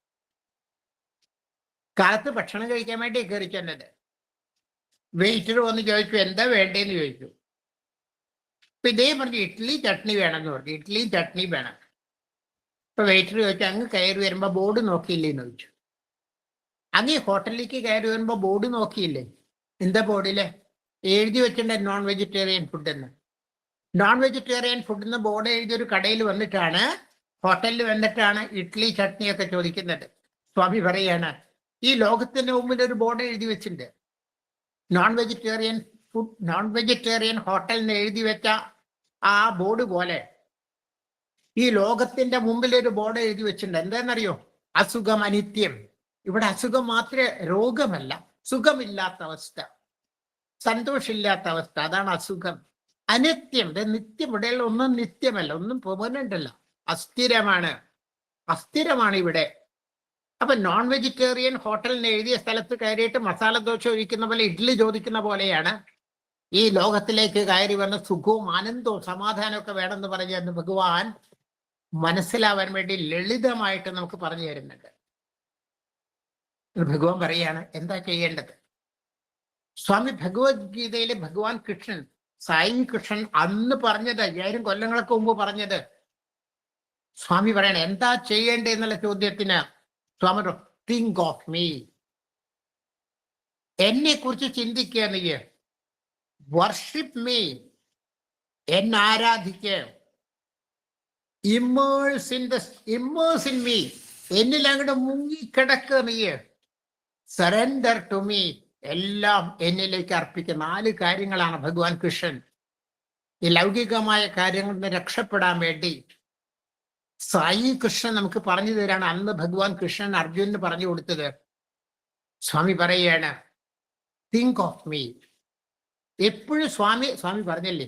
Speaker 1: കാലത്ത് ഭക്ഷണം കഴിക്കാൻ വേണ്ടി കയറി ചെന്നത്. വെയിറ്റർ വന്ന് ചോദിച്ചു, എന്താ വേണ്ടേന്ന് ചോദിച്ചു. അപ്പൊ ഇതേ പറഞ്ഞു, ഇഡ്ഡലി ചട്നി വേണമെന്ന് പറഞ്ഞു. ഇഡ്ഡലിയും ചട്നി വേണം. ഇപ്പൊ വെയിറ്റർ ചോദിച്ചു, അങ്ങ് കയറി വരുമ്പോ ബോർഡ് നോക്കിയില്ലേന്ന് ചോദിച്ചു. അങ്ങ് ഹോട്ടലിലേക്ക് കയറി വരുമ്പോ ബോർഡ് നോക്കിയില്ലേ? എന്താ ബോർഡില് എഴുതി വെച്ചിട്ടുണ്ട് നോൺ വെജിറ്റേറിയൻ ഫുഡ് എന്ന്. നോൺ വെജിറ്റേറിയൻ ഫുഡ് എന്ന് ബോർഡ് എഴുതിയൊരു കടയിൽ വന്നിട്ടാണ്, ഹോട്ടലിൽ വന്നിട്ടാണ് ഇഡ്ഡലി ചട്നിയൊക്കെ ചോദിക്കുന്നത്. സ്വാമി പറയാണ്, ഈ ലോകത്തിന് മുമ്പിൽ ഒരു ബോർഡ് എഴുതി വെച്ചിട്ടുണ്ട്. Non vegetarian food, non vegetarian ഹോട്ടലിന് എഴുതി വെച്ച ആ ബോർഡ് പോലെ ഈ ലോകത്തിന്റെ മുമ്പിൽ ഒരു ബോർഡ് എഴുതി വെച്ചിട്ടുണ്ട്. എന്താണെന്നറിയോ? അസുഖം, അനിത്യം. ഇവിടെ അസുഖം മാത്രമേ, രോഗമല്ല, സുഖമില്ലാത്ത അവസ്ഥ, സന്തോഷമില്ലാത്ത അവസ്ഥ, അതാണ് അസുഖം. അനിത്യം, ഇത് നിത്യം. ഇവിടെ ഒന്നും നിത്യമല്ല, ഒന്നും പെർമനന്റ് അല്ല, അസ്ഥിരമാണ്. അസ്ഥിരമാണ് ഇവിടെ. അപ്പൊ നോൺ വെജിറ്റേറിയൻ ഹോട്ടലിന് എഴുതിയ സ്ഥലത്ത് കയറിയിട്ട് മസാല ദോശ ഒഴിക്കുന്ന പോലെ, ഇഡ്ഡലി ചോദിക്കുന്ന പോലെയാണ് ഈ ലോകത്തിലേക്ക് കയറി വന്ന സുഖവും ആനന്ദവും സമാധാനവും ഒക്കെ വേണമെന്ന് പറഞ്ഞെന്ന് ഭഗവാൻ മനസ്സിലാവാൻ വേണ്ടി ലളിതമായിട്ട് നമുക്ക് പറഞ്ഞു തരുന്നുണ്ട്. ഭഗവാൻ പറയാണ് എന്താ ചെയ്യേണ്ടത്. സ്വാമി ഭഗവത്ഗീതയിലെ ഭഗവാൻ കൃഷ്ണൻ, സായി കൃഷ്ണൻ അന്ന് പറഞ്ഞത്, 5000 കൊല്ലങ്ങൾക്ക് മുമ്പ് പറഞ്ഞത്. സ്വാമി പറയണ എന്താ ചെയ്യേണ്ടതെന്നുള്ള ചോദ്യത്തിന് സ്വാമി തിങ്ക് ഓഫ് മീ, എന്നെ കുറിച്ച് ചിന്തിക്കുക, നീ വർഷിപ്പ് മീ, എന്നെ ആരാധിക്കുക, ഇമ്മേഴ്സ് ഇൻ മീ, എന്നിൽ അങ്ങോട്ട് മുങ്ങിക്കിടക്കുക, നീ സറണ്ടർ ടു മീ, എല്ലാം എന്നിലേക്ക് അർപ്പിക്കുക. 4 കാര്യങ്ങളാണ് ഭഗവാൻ കൃഷ്ണൻ ഈ ലൗകികമായ കാര്യങ്ങളിൽ നിന്ന് രക്ഷപ്പെടാൻ വേണ്ടി സായി കൃഷ്ണൻ നമുക്ക് പറഞ്ഞു തരാണ്. അന്ന് ഭഗവാൻ കൃഷ്ണൻ അർജുനന് പറഞ്ഞു കൊടുത്തത്. സ്വാമി പറയാണ് തിങ്ക് ഓഫ് മീ. എപ്പോഴും സ്വാമി പറഞ്ഞല്ലേ,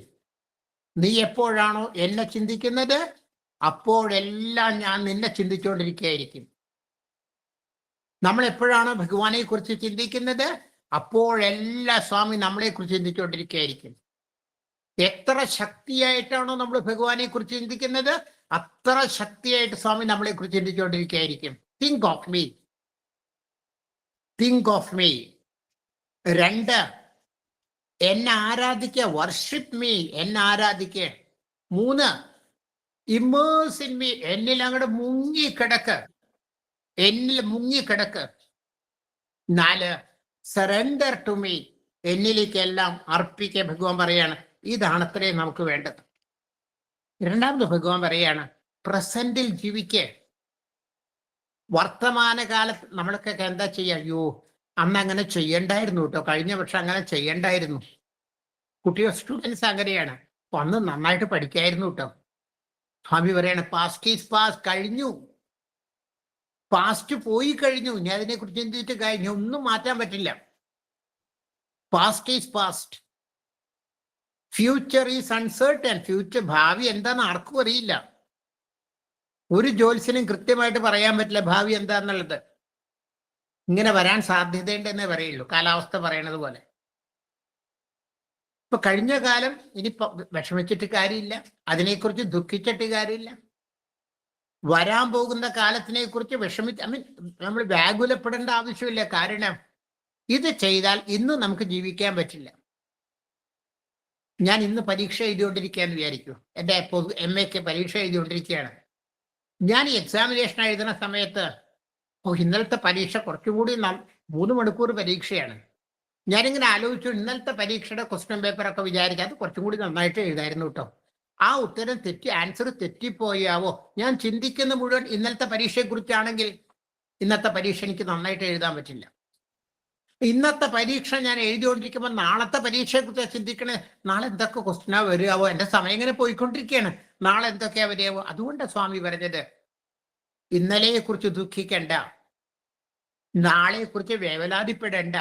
Speaker 1: നീ എപ്പോഴാണോ എന്നെ ചിന്തിക്കുന്നത് അപ്പോഴെല്ലാം ഞാൻ നിന്നെ ചിന്തിച്ചുകൊണ്ടിരിക്കുകയായിരിക്കും. നമ്മൾ എപ്പോഴാണോ ഭഗവാനെ കുറിച്ച് ചിന്തിക്കുന്നത് അപ്പോഴെല്ലാം സ്വാമി നമ്മളെ കുറിച്ച് ചിന്തിച്ചുകൊണ്ടിരിക്കുകയായിരിക്കും. എത്ര ശക്തിയായിട്ടാണോ നമ്മൾ ഭഗവാനെ കുറിച്ച് ചിന്തിക്കുന്നത് അത്ര ശക്തിയായിട്ട് സ്വാമി നമ്മളെ കുറിച്ച് ചിന്തിച്ചുകൊണ്ടിരിക്കുകയായിരിക്കും. Think of me, think of me. 2, എന്നെ ആരാധിക്കുക, വർഷിപ്പ് മീ, എന്നെ ആരാധിക്കുക. 3, ഇമേഴ്സ് ഇൻ മീ, എന്നിൽ അങ്ങോട്ട് മുങ്ങിക്കിടക്ക്, എന്നിൽ മുങ്ങിക്കിടക്ക്. 4, സറണ്ടർ ടു മീ, എന്നിലേക്കെല്ലാം അർപ്പിക്കുക. ഭഗവാൻ പറയാണ് ഇതാണ് അത്രയും നമുക്ക് വേണ്ടത്. 2ാമത് ഭഗവാൻ പറയാണ് പ്രസന്റിൽ ജീവിക്കുക. വർത്തമാനകാലത്ത് നമ്മളൊക്കെ എന്താ ചെയ്യുക? അയ്യോ അന്ന് അങ്ങനെ ചെയ്യണ്ടായിരുന്നു കേട്ടോ, കഴിഞ്ഞ വർഷം അങ്ങനെ ചെയ്യണ്ടായിരുന്നു, കുട്ടിയോ സ്റ്റുഡൻസ് അങ്ങനെയാണ്. അപ്പൊ അന്ന് നന്നായിട്ട് പഠിക്കായിരുന്നു കേട്ടോ. സ്വാമി പറയാണ് പാസ്റ്റ് ഈസ് പാസ്റ്റ്, കഴിഞ്ഞു, പാസ്റ്റ് പോയി കഴിഞ്ഞു, ഞാൻ അതിനെക്കുറിച്ച് ചിന്തിച്ചിട്ട് കഴിഞ്ഞു, ഒന്നും മാറ്റാൻ പറ്റില്ല. Past is past, future is uncertain. Future, ഭാവി എന്താന്ന് ആർക്കും അറിയില്ല. ഒരു ജോത്സ്യനും കൃത്യമായിട്ട് പറയാൻ പറ്റില്ല ഭാവി എന്താന്നുള്ളത്. ഇങ്ങനെ വരാൻ സാധ്യതയുണ്ടെന്നേ പറയുള്ളൂ, കാലാവസ്ഥ പറയണത് പോലെ. ഇപ്പൊ കഴിഞ്ഞ കാലം ഇനി വിഷമിച്ചിട്ട് കാര്യമില്ല, അതിനെക്കുറിച്ച് ദുഃഖിച്ചിട്ട് കാര്യമില്ല. വരാൻ പോകുന്ന കാലത്തിനെ കുറിച്ച് നമ്മൾ വ്യാകുലപ്പെടേണ്ട ആവശ്യമില്ല. കാരണം ഇത് ചെയ്താൽ ഇന്ന് നമുക്ക് ജീവിക്കാൻ പറ്റില്ല. ഞാൻ ഇന്ന് പരീക്ഷ എഴുതിക്കൊണ്ടിരിക്കുകയെന്ന് വിചാരിക്കൂ. എൻ്റെ MA പരീക്ഷ എഴുതിക്കൊണ്ടിരിക്കുകയാണ്. ഞാൻ ഈ എക്സാമിനേഷൻ എഴുതുന്ന സമയത്ത് ഇന്നലത്തെ പരീക്ഷ കുറച്ചുകൂടി 3 മണിക്കൂർ പരീക്ഷയാണ്. ഞാനിങ്ങനെ ആലോചിച്ചു, ഇന്നലത്തെ പരീക്ഷയുടെ ക്വസ്റ്റ്യൻ പേപ്പറൊക്കെ വിചാരിക്കാതെ കുറച്ചും കൂടി നന്നായിട്ട് എഴുതായിരുന്നു കേട്ടോ. ആ ഉത്തരം തെറ്റി, ആൻസർ തെറ്റിപ്പോയാവോ? ഞാൻ ചിന്തിക്കുന്ന മുഴുവൻ ഇന്നലത്തെ പരീക്ഷയെക്കുറിച്ചാണെങ്കിൽ ഇന്നത്തെ പരീക്ഷ എനിക്ക് നന്നായിട്ട് എഴുതാൻ പറ്റില്ല. ഇന്നത്തെ പരീക്ഷ ഞാൻ എഴുതിക്കൊണ്ടിരിക്കുമ്പോൾ നാളത്തെ പരീക്ഷയെക്കുറിച്ച് ചിന്തിക്കണേ, നാളെ എന്തൊക്കെ ക്വസ്റ്റ്യനാ വരികയാവോ, എൻ്റെ സമയം ഇങ്ങനെ പോയിക്കൊണ്ടിരിക്കുകയാണ്, നാളെ എന്തൊക്കെയാ വരികയാവോ. അതുകൊണ്ടാണ് സ്വാമി പറഞ്ഞത് ഇന്നലെയെക്കുറിച്ച് ദുഃഖിക്കണ്ട, നാളെയെക്കുറിച്ച് വേവലാതിപ്പെടേണ്ട,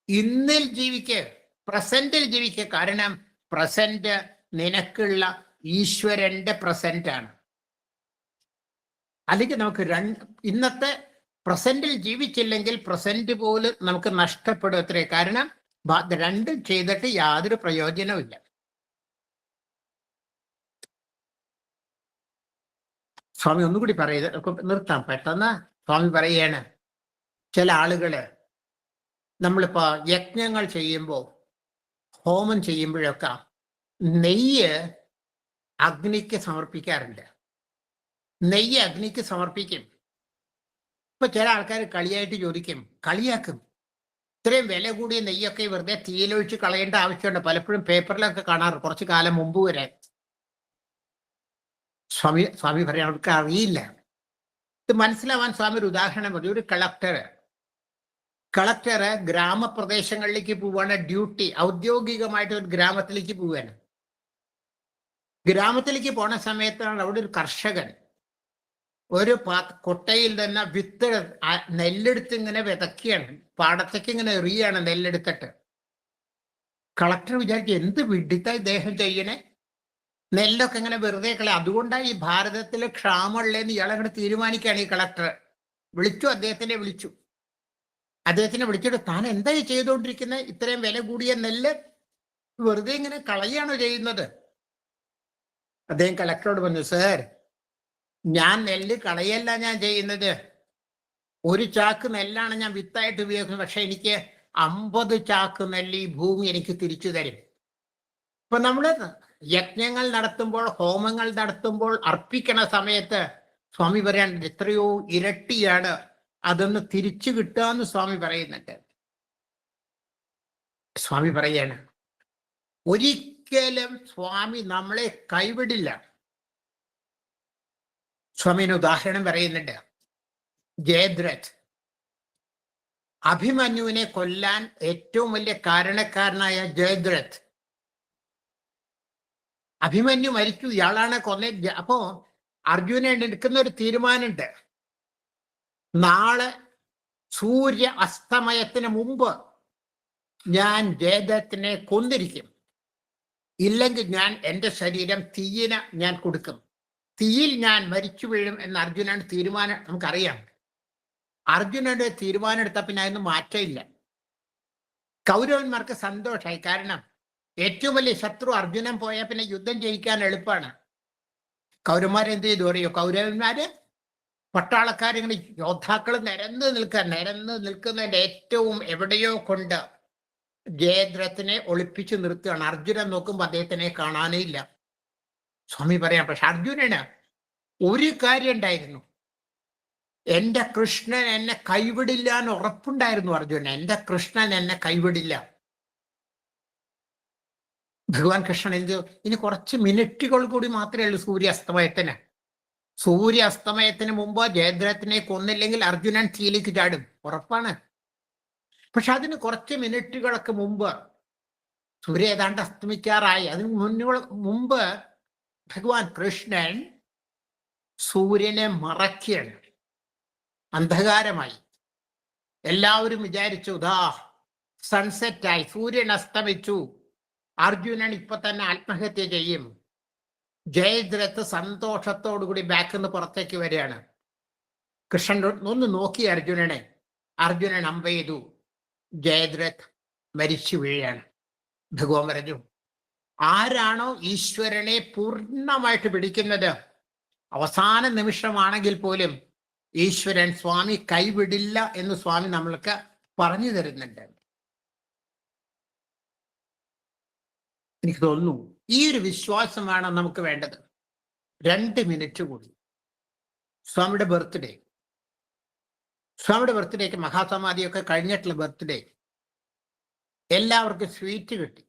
Speaker 1: ഇന്നിൽ ജീവിക്ക്, പ്രസന്റിൽ ജീവിക്ക്. കാരണം പ്രസന്റ് നിനക്കുള്ള ഈശ്വരന്റെ പ്രസന്റ് ആണ്. അല്ലെങ്കിൽ നമുക്ക് ഇന്നത്തെ പ്രസന്റിൽ ജീവിച്ചില്ലെങ്കിൽ പ്രസന്റ് പോലും നമുക്ക് നഷ്ടപ്പെടും അത്രേ. കാരണം രണ്ടും ചെയ്തിട്ട് യാതൊരു പ്രയോജനവുമില്ല. സ്വാമി ഒന്നുകൂടി പറയുന്നത് നിർത്താം പെട്ടെന്ന്. സ്വാമി പറയാണ്, ചില ആളുകള് നമ്മളിപ്പോ യജ്ഞങ്ങൾ ചെയ്യുമ്പോൾ, ഹോമം ചെയ്യുമ്പോഴൊക്കെ നെയ്യ് അഗ്നിക്ക് സമർപ്പിക്കാറുണ്ട്. നെയ്യ് അഗ്നിക്ക് സമർപ്പിക്കും. ഇപ്പൊ ചില ആൾക്കാർ കളിയായിട്ട് ചോദിക്കും, കളിയാക്കും, ഇത്രയും വില കൂടിയ നെയ്യൊക്കെ വെറുതെ തീയിലൊഴിച്ച് കളയേണ്ട ആവശ്യമുണ്ട്. പലപ്പോഴും പേപ്പറിലൊക്കെ കാണാറ്, കുറച്ചു കാലം മുമ്പ് വരെ. സ്വാമി പറയാൻ അവർക്ക് അറിയില്ല. ഇത് മനസ്സിലാവാൻ സ്വാമി ഒരു ഉദാഹരണം മതി. ഒരു കളക്ടർ ഗ്രാമപ്രദേശങ്ങളിലേക്ക് പോവാണ്, ഡ്യൂട്ടി, ഔദ്യോഗികമായിട്ട് ഒരു ഗ്രാമത്തിലേക്ക് പോവാണ്. ഗ്രാമത്തിലേക്ക് പോണ സമയത്താണ് അവിടെ ഒരു കർഷകൻ ഒരു കൊട്ടയിൽ തന്നെ വിത്ത് നെല്ലെടുത്ത് ഇങ്ങനെ വിതയ്ക്കുകയാണ്, പാടത്തേക്ക് ഇങ്ങനെ എറിയാണ് നെല്ലെടുത്തിട്ട്. കളക്ടർ വിചാരിച്ചു, എന്ത് വിഡിത്ത ഇദ്ദേഹം ചെയ്യണേ, നെല്ലൊക്കെ ഇങ്ങനെ വെറുതെ കളയും. അതുകൊണ്ടാണ് ഈ ഭാരതത്തിൽ ക്ഷാമമുള്ളതെന്ന് ഇയാളെ തീരുമാനിക്കുകയാണ് ഈ കളക്ടർ. അദ്ദേഹത്തിനെ വിളിച്ചിട്ട്, താൻ എന്താ ചെയ്തുകൊണ്ടിരിക്കുന്നത്, ഇത്രയും വില കൂടിയ നെല്ല് വെറുതെ ഇങ്ങനെ കളയാണോ ചെയ്യുന്നത്? അദ്ദേഹം കളക്ടറോട് പറഞ്ഞു, സർ, ഞാൻ നെല്ല് കളയല്ല ഞാൻ ചെയ്യുന്നത്, ഒരു ചാക്ക് നെല്ലാണ് ഞാൻ വിത്തായിട്ട് ഉപയോഗിക്കുന്നത്, പക്ഷെ എനിക്ക് 50 ചാക്ക് നെല്ല് ഈ ഭൂമി എനിക്ക് തിരിച്ചു തരും. ഇപ്പൊ നമ്മള് യജ്ഞങ്ങൾ നടത്തുമ്പോൾ, ഹോമങ്ങൾ നടത്തുമ്പോൾ, അർപ്പിക്കണ സമയത്ത് സ്വാമി പറയാൻ എത്രയോ ഇരട്ടിയാണ് അതൊന്ന് തിരിച്ചു കിട്ടാന്ന് സ്വാമി പറയുന്നുണ്ട്. സ്വാമി പറയാണ്, ഒരിക്കലും സ്വാമി നമ്മളെ കൈവിടില്ല. സ്വാമിന് ഉദാഹരണം പറയുന്നുണ്ട്. ജയദ്രഥ്, അഭിമന്യുവിനെ കൊല്ലാൻ ഏറ്റവും വലിയ കാരണക്കാരനായ ജയദ്രഥ്, അഭിമന്യു മരിച്ചു, ഇയാളാണ് കൊന്ന. അപ്പോ അർജുനൻ എടുക്കുന്ന ഒരു തീരുമാനമുണ്ട്, നാളെ സൂര്യ അസ്തമയത്തിന് മുമ്പ് ഞാൻ ജയദ്രഥിനെ കൊന്നിരിക്കും, ഇല്ലെങ്കിൽ ഞാൻ എൻ്റെ ശരീരം തീയിന് ഞാൻ കൊടുക്കും, തീയിൽ ഞാൻ മരിച്ചു വീഴും എന്ന് അർജുനൻ തീരുമാനം. നമുക്കറിയാം, അർജുനന്റെ തീരുമാനം എടുത്ത പിന്നെ അതിന് മാറ്റമില്ല. കൗരവന്മാർക്ക് സന്തോഷമായി. കാരണം ഏറ്റവും വലിയ ശത്രു അർജുനൻ പോയാൽ പിന്നെ യുദ്ധം ജയിക്കാൻ എളുപ്പമാണ്. കൗരവന്മാരെന്ത് ചെയ്തു അറിയോ? കൗരവന്മാര് പട്ടാളക്കാരിങ്ങനെ യോദ്ധാക്കൾ നിരന്ന് നിൽക്കുന്നതിന്റെ ഏറ്റവും എവിടെയോ കൊണ്ട് ജയദ്രഥിനെ ഒളിപ്പിച്ചു നിർത്തുകയാണ്. അർജുനൻ നോക്കുമ്പോൾ അദ്ദേഹത്തിനെ കാണാനേ ഇല്ല. സ്വാമി പറയാം, പക്ഷെ അർജുനന് ഒരു കാര്യം ഉണ്ടായിരുന്നു, എന്റെ കൃഷ്ണൻ എന്നെ കൈവിടില്ല എന്ന് ഉറപ്പുണ്ടായിരുന്നു അർജുനൻ. എന്റെ കൃഷ്ണൻ എന്നെ കൈവിടില്ല. ഭഗവാൻ കൃഷ്ണൻ ഇനി കുറച്ച് മിനിറ്റുകൾ കൂടി മാത്രമേ ഉള്ളൂ സൂര്യാസ്തമയത്തിന്. സൂര്യാസ്തമയത്തിന് മുമ്പ് ജയദ്രഥിനെ കൊന്നില്ലെങ്കിൽ അർജുനൻ തീയിലേക്ക് ചാടും, ഉറപ്പാണ്. പക്ഷെ അതിന് കുറച്ച് മിനിറ്റുകൾക്ക് മുമ്പ് സൂര്യ ഏതാണ്ട് അസ്തമിക്കാറായി. അതിന് മുമ്പ് ഭഗവാൻ കൃഷ്ണൻ സൂര്യനെ മറയ്ക്കുകയാണ്. അന്ധകാരമായി. എല്ലാവരും വിചാരിച്ചു ദാ സൺസെറ്റായി, സൂര്യൻ അസ്തമിച്ചു, അർജുനൻ ഇപ്പൊ തന്നെ ആത്മഹത്യ ചെയ്യും. ജയദ്രഥ് സന്തോഷത്തോടുകൂടി ബാക്കിൽ നിന്ന് പുറത്തേക്ക് വരികയാണ്. കൃഷ്ണൻ ഒന്ന് നോക്കി അർജുനനെ. അർജുനൻ അമ്പ ചെയ്തു. ജയദ്രഥ് മരിച്ചു വീഴാണ്. ഭഗവാൻ പറഞ്ഞു, ആരാണോ ഈശ്വരനെ പൂർണ്ണമായിട്ട് പിടിക്കുന്നത്, അവസാന നിമിഷമാണെങ്കിൽ പോലും ഈശ്വരൻ സ്വാമി കൈവിടില്ല എന്ന് സ്വാമി നമ്മൾക്ക് പറഞ്ഞു തരുന്നുണ്ട്. എനിക്ക് തോന്നുന്നു ഈ ഒരു വിശ്വാസമാണ് നമുക്ക് വേണ്ടത്. 2 മിനിറ്റ് കൂടി. സ്വാമിയുടെ ബർത്ത്ഡേക്ക് മഹാസമാധിയൊക്കെ കഴിഞ്ഞിട്ടുള്ള ബർത്ത്ഡേ, എല്ലാവർക്കും സ്വീറ്റ് കിട്ടി,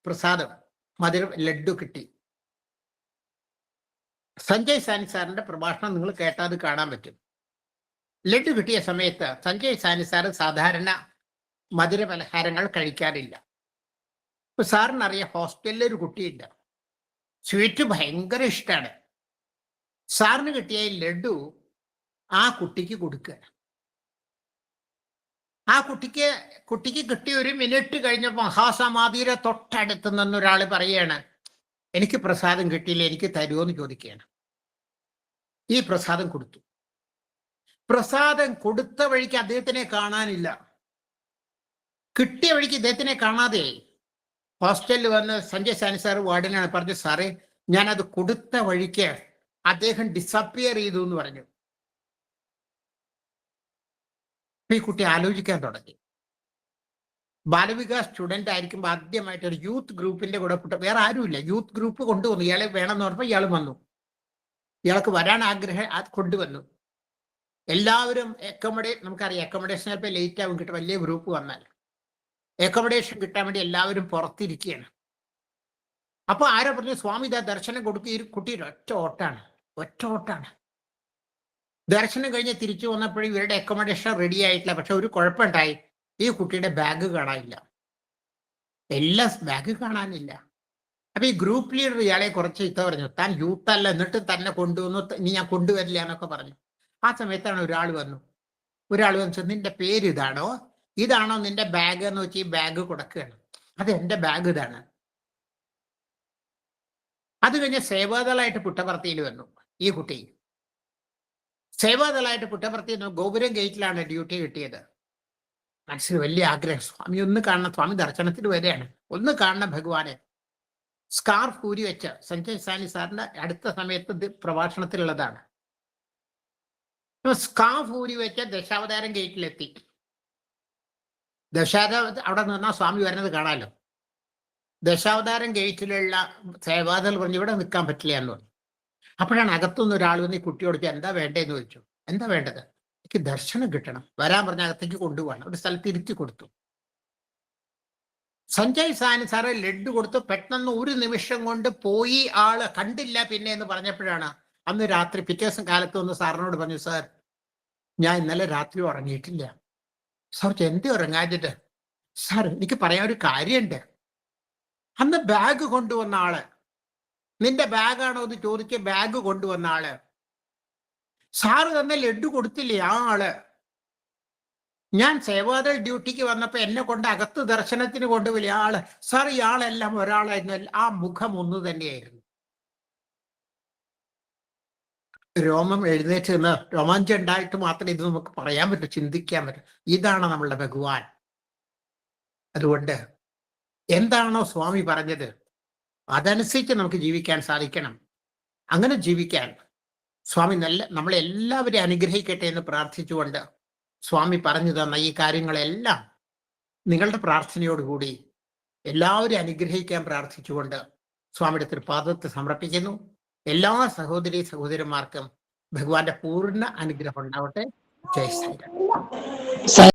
Speaker 1: പ്രസാദം, മധുരം, ലഡ്ഡു കിട്ടി. സഞ്ജയ് സാനി സാറിന്റെ പ്രഭാഷണം നിങ്ങൾ കേട്ടാൽ അത് കാണാൻ പറ്റും. ലഡ്ഡു കിട്ടിയ സമയത്ത് സഞ്ജയ് സാനി സാർ സാധാരണ മധുര പലഹാരങ്ങൾ കഴിക്കാറില്ല. ഇപ്പൊ സാറിനറിയാം, ഹോസ്റ്റലിൽ ഒരു കുട്ടിയുണ്ട്, സ്വീറ്റ് ഭയങ്കര ഇഷ്ടമാണ്. സാറിന് കിട്ടിയ ലഡ്ഡു ആ കുട്ടിക്ക് കൊടുക്കുക. ആ കുട്ടിക്ക് കിട്ടിയ 1 മിനിറ്റ് കഴിഞ്ഞപ്പോൾ മഹാസമാധിയുടെ തൊട്ടടുത്ത് നിന്നൊരാൾ പറയുകയാണ്, എനിക്ക് പ്രസാദം കിട്ടിയില്ല, എനിക്ക് തരുമോ എന്ന് ചോദിക്കുകയാണ്. ഈ പ്രസാദം കൊടുത്തു. പ്രസാദം കൊടുത്ത വഴിക്ക് അദ്ദേഹത്തിനെ കാണാനില്ല. കിട്ടിയ വഴിക്ക് ഇദ്ദേഹത്തിനെ കാണാതെ ഹോസ്റ്റലിൽ വന്ന് സഞ്ജയ് സാനി സാർ വാർഡനാണ് പറഞ്ഞു, സാറേ ഞാനത് കൊടുത്ത വഴിക്ക് അദ്ദേഹം ഡിസപ്പിയർ ചെയ്തു എന്ന് പറഞ്ഞു. ഈ കുട്ടി ആലോചിക്കാൻ തുടങ്ങി. ബാലവികാസ് സ്റ്റുഡന്റ് ആയിരിക്കുമ്പോൾ ആദ്യമായിട്ട് ഒരു യൂത്ത് ഗ്രൂപ്പിന്റെ കൂടെ വേറെ ആരുമില്ല, യൂത്ത് ഗ്രൂപ്പ് കൊണ്ടുവന്നു. ഇയാളെ വേണമെന്ന് പറഞ്ഞപ്പോൾ ഇയാൾ വന്നു. ഇയാൾക്ക് വരാൻ ആഗ്രഹം കൊണ്ടുവന്നു. എല്ലാവരും നമുക്കറിയാം അക്കോമഡേഷൻ ചിലപ്പോൾ ലേറ്റ് ആവും കിട്ടും. വലിയ ഗ്രൂപ്പ് വന്നാൽ അക്കോമഡേഷൻ കിട്ടാൻ വേണ്ടി എല്ലാവരും പുറത്തിരിക്കുകയാണ്. അപ്പൊ ആരോ പറഞ്ഞു, സ്വാമി ഇതാ ദർശനം കൊടുക്കുക. ഈ കുട്ടിയുടെ ഒറ്റ ഓട്ടാണ്. ദർശനം കഴിഞ്ഞ് തിരിച്ചു വന്നപ്പോഴും ഇവരുടെ അക്കോമഡേഷൻ റെഡി ആയിട്ടില്ല. പക്ഷെ ഒരു കുഴപ്പമുണ്ടായി, ഈ കുട്ടിയുടെ ബാഗ് കാണാനില്ല. ബാഗ് കാണാനില്ല. അപ്പൊ ഈ ഗ്രൂപ്പ് ലീഡർ ഇയാളെ കുറച്ച് ചീത്ത പറഞ്ഞു, താൻ യൂത്ത് അല്ല, എന്നിട്ട് തന്നെ കൊണ്ടുവന്നു, ഇനി ഞാൻ കൊണ്ടുവരില്ല എന്നൊക്കെ പറഞ്ഞു. ആ സമയത്താണ് ഒരാൾ വന്നു നിന്റെ പേര് ഇതാണോ നിന്റെ ബാഗ് എന്ന് വെച്ച് ഈ ബാഗ് കൊടുക്കുകയാണ്. അത് എന്റെ ബാഗ് ഇതാണ്. അത് കഴിഞ്ഞ് സേവാദളായിട്ട് പുട്ടപർത്തിയിൽ വന്നു. ഈ കുട്ടി സേവാദളായിട്ട് പുട്ടപർത്തിയിൽ ഗോപുരം ഗേറ്റിലാണ് ഡ്യൂട്ടി കിട്ടിയത്. മനസ്സിൽ വലിയ ആഗ്രഹം, സ്വാമി ഒന്ന് കാണണം, സ്വാമി ദർശനത്തിന് വരെയാണ്, ഒന്ന് കാണണം ഭഗവാനെ. സ്കാർഫ് ഊരി വെച്ച് സഞ്ജയ് സാനി സാറിന്റെ അടുത്ത സമയത്ത് പ്രഭാഷണത്തിലുള്ളതാണ്. സ്കാർഫ് ഊരി വെച്ച് ദശാവതാരം ഗേറ്റിലെത്തി. അവിടെ നിന്നാൽ സ്വാമി വരുന്നത് കാണാമല്ലോ. ദശാവതാരം ഗേറ്റിലുള്ള സേവാദൾ പറഞ്ഞു, ഇവിടെ നിൽക്കാൻ പറ്റില്ല എന്ന് പറഞ്ഞു. അപ്പോഴാണ് അകത്തുനിന്ന് ഒരാൾ വന്ന് ഈ കുട്ടിയോട് എന്താ വേണ്ടതെന്ന് ചോദിച്ചു. എന്താ വേണ്ടത്? എനിക്ക് ദർശനം കിട്ടണം, വരാൻ പറഞ്ഞ അകത്തേക്ക് കൊണ്ടുപോകണം. ഒരു സ്ഥലത്ത് ഇരുത്തി കൊടുത്തു. സഞ്ജയ് സാനി സാറ് ലഡ്ഡു കൊടുത്തു. പെട്ടെന്ന് 1 നിമിഷം കൊണ്ട് പോയി, ആള് കണ്ടില്ല പിന്നെ എന്ന് പറഞ്ഞപ്പോഴാണ് അന്ന് രാത്രി പിറ്റേ ദിവസം കാലത്ത് വന്ന് സാറിനോട് പറഞ്ഞു, സാർ ഞാൻ ഇന്നലെ രാത്രി ഉറങ്ങിയിട്ടില്ല. സാർ എന്ത് ഉറങ്ങാഞ്ഞിട്ട്? സാർ എനിക്ക് പറയാൻ ഒരു കാര്യമുണ്ട്. അന്ന് ബാഗ് കൊണ്ടുവന്ന ആള്, നിന്റെ ബാഗാണോ എന്ന് ചോദിച്ച് ബാഗ് കൊണ്ടുവന്ന ആള്, സാറ് തന്നെ ലഡ്ഡു കൊടുത്തില്ലേ ആ ആള്, ഞാൻ സേവാദൾ ഡ്യൂട്ടിക്ക് വന്നപ്പോ എന്നെ കൊണ്ട് അകത്ത് ദർശനത്തിന് കൊണ്ടുപോയി ആള്. സാർ ഇയാളെല്ലാം ഒരാളായിരുന്നു, ആ മുഖം ഒന്ന് തന്നെയായിരുന്നു. രോമം എഴുന്നേറ്റ് നിന്ന് രോമാഞ്ചം ഉണ്ടായിട്ട് മാത്രമേ ഇത് നമുക്ക് പറയാൻ പറ്റൂ, ചിന്തിക്കാൻ പറ്റും. ഇതാണ് നമ്മളുടെ ഭഗവാൻ. അതുകൊണ്ട് എന്താണോ സ്വാമി പറഞ്ഞത് അതനുസരിച്ച് നമുക്ക് ജീവിക്കാൻ സാധിക്കണം. അങ്ങനെ ജീവിക്കാൻ സ്വാമി നമ്മളെല്ലാവരെയും അനുഗ്രഹിക്കട്ടെ എന്ന് പ്രാർത്ഥിച്ചുകൊണ്ട് സ്വാമി പറഞ്ഞു തന്ന ഈ കാര്യങ്ങളെല്ലാം നിങ്ങളുടെ പ്രാർത്ഥനയോടുകൂടി എല്ലാവരെയും അനുഗ്രഹിക്കാൻ പ്രാർത്ഥിച്ചുകൊണ്ട് സ്വാമിയുടെ തൃപാദത്തെ സമർപ്പിക്കുന്നു. എല്ലാ സഹോദരന്മാർക്കും ഭഗവാന്റെ പൂർണ്ണ അനുഗ്രഹം ഉണ്ടാവട്ടെ. ജയ് ശ്രീരാം.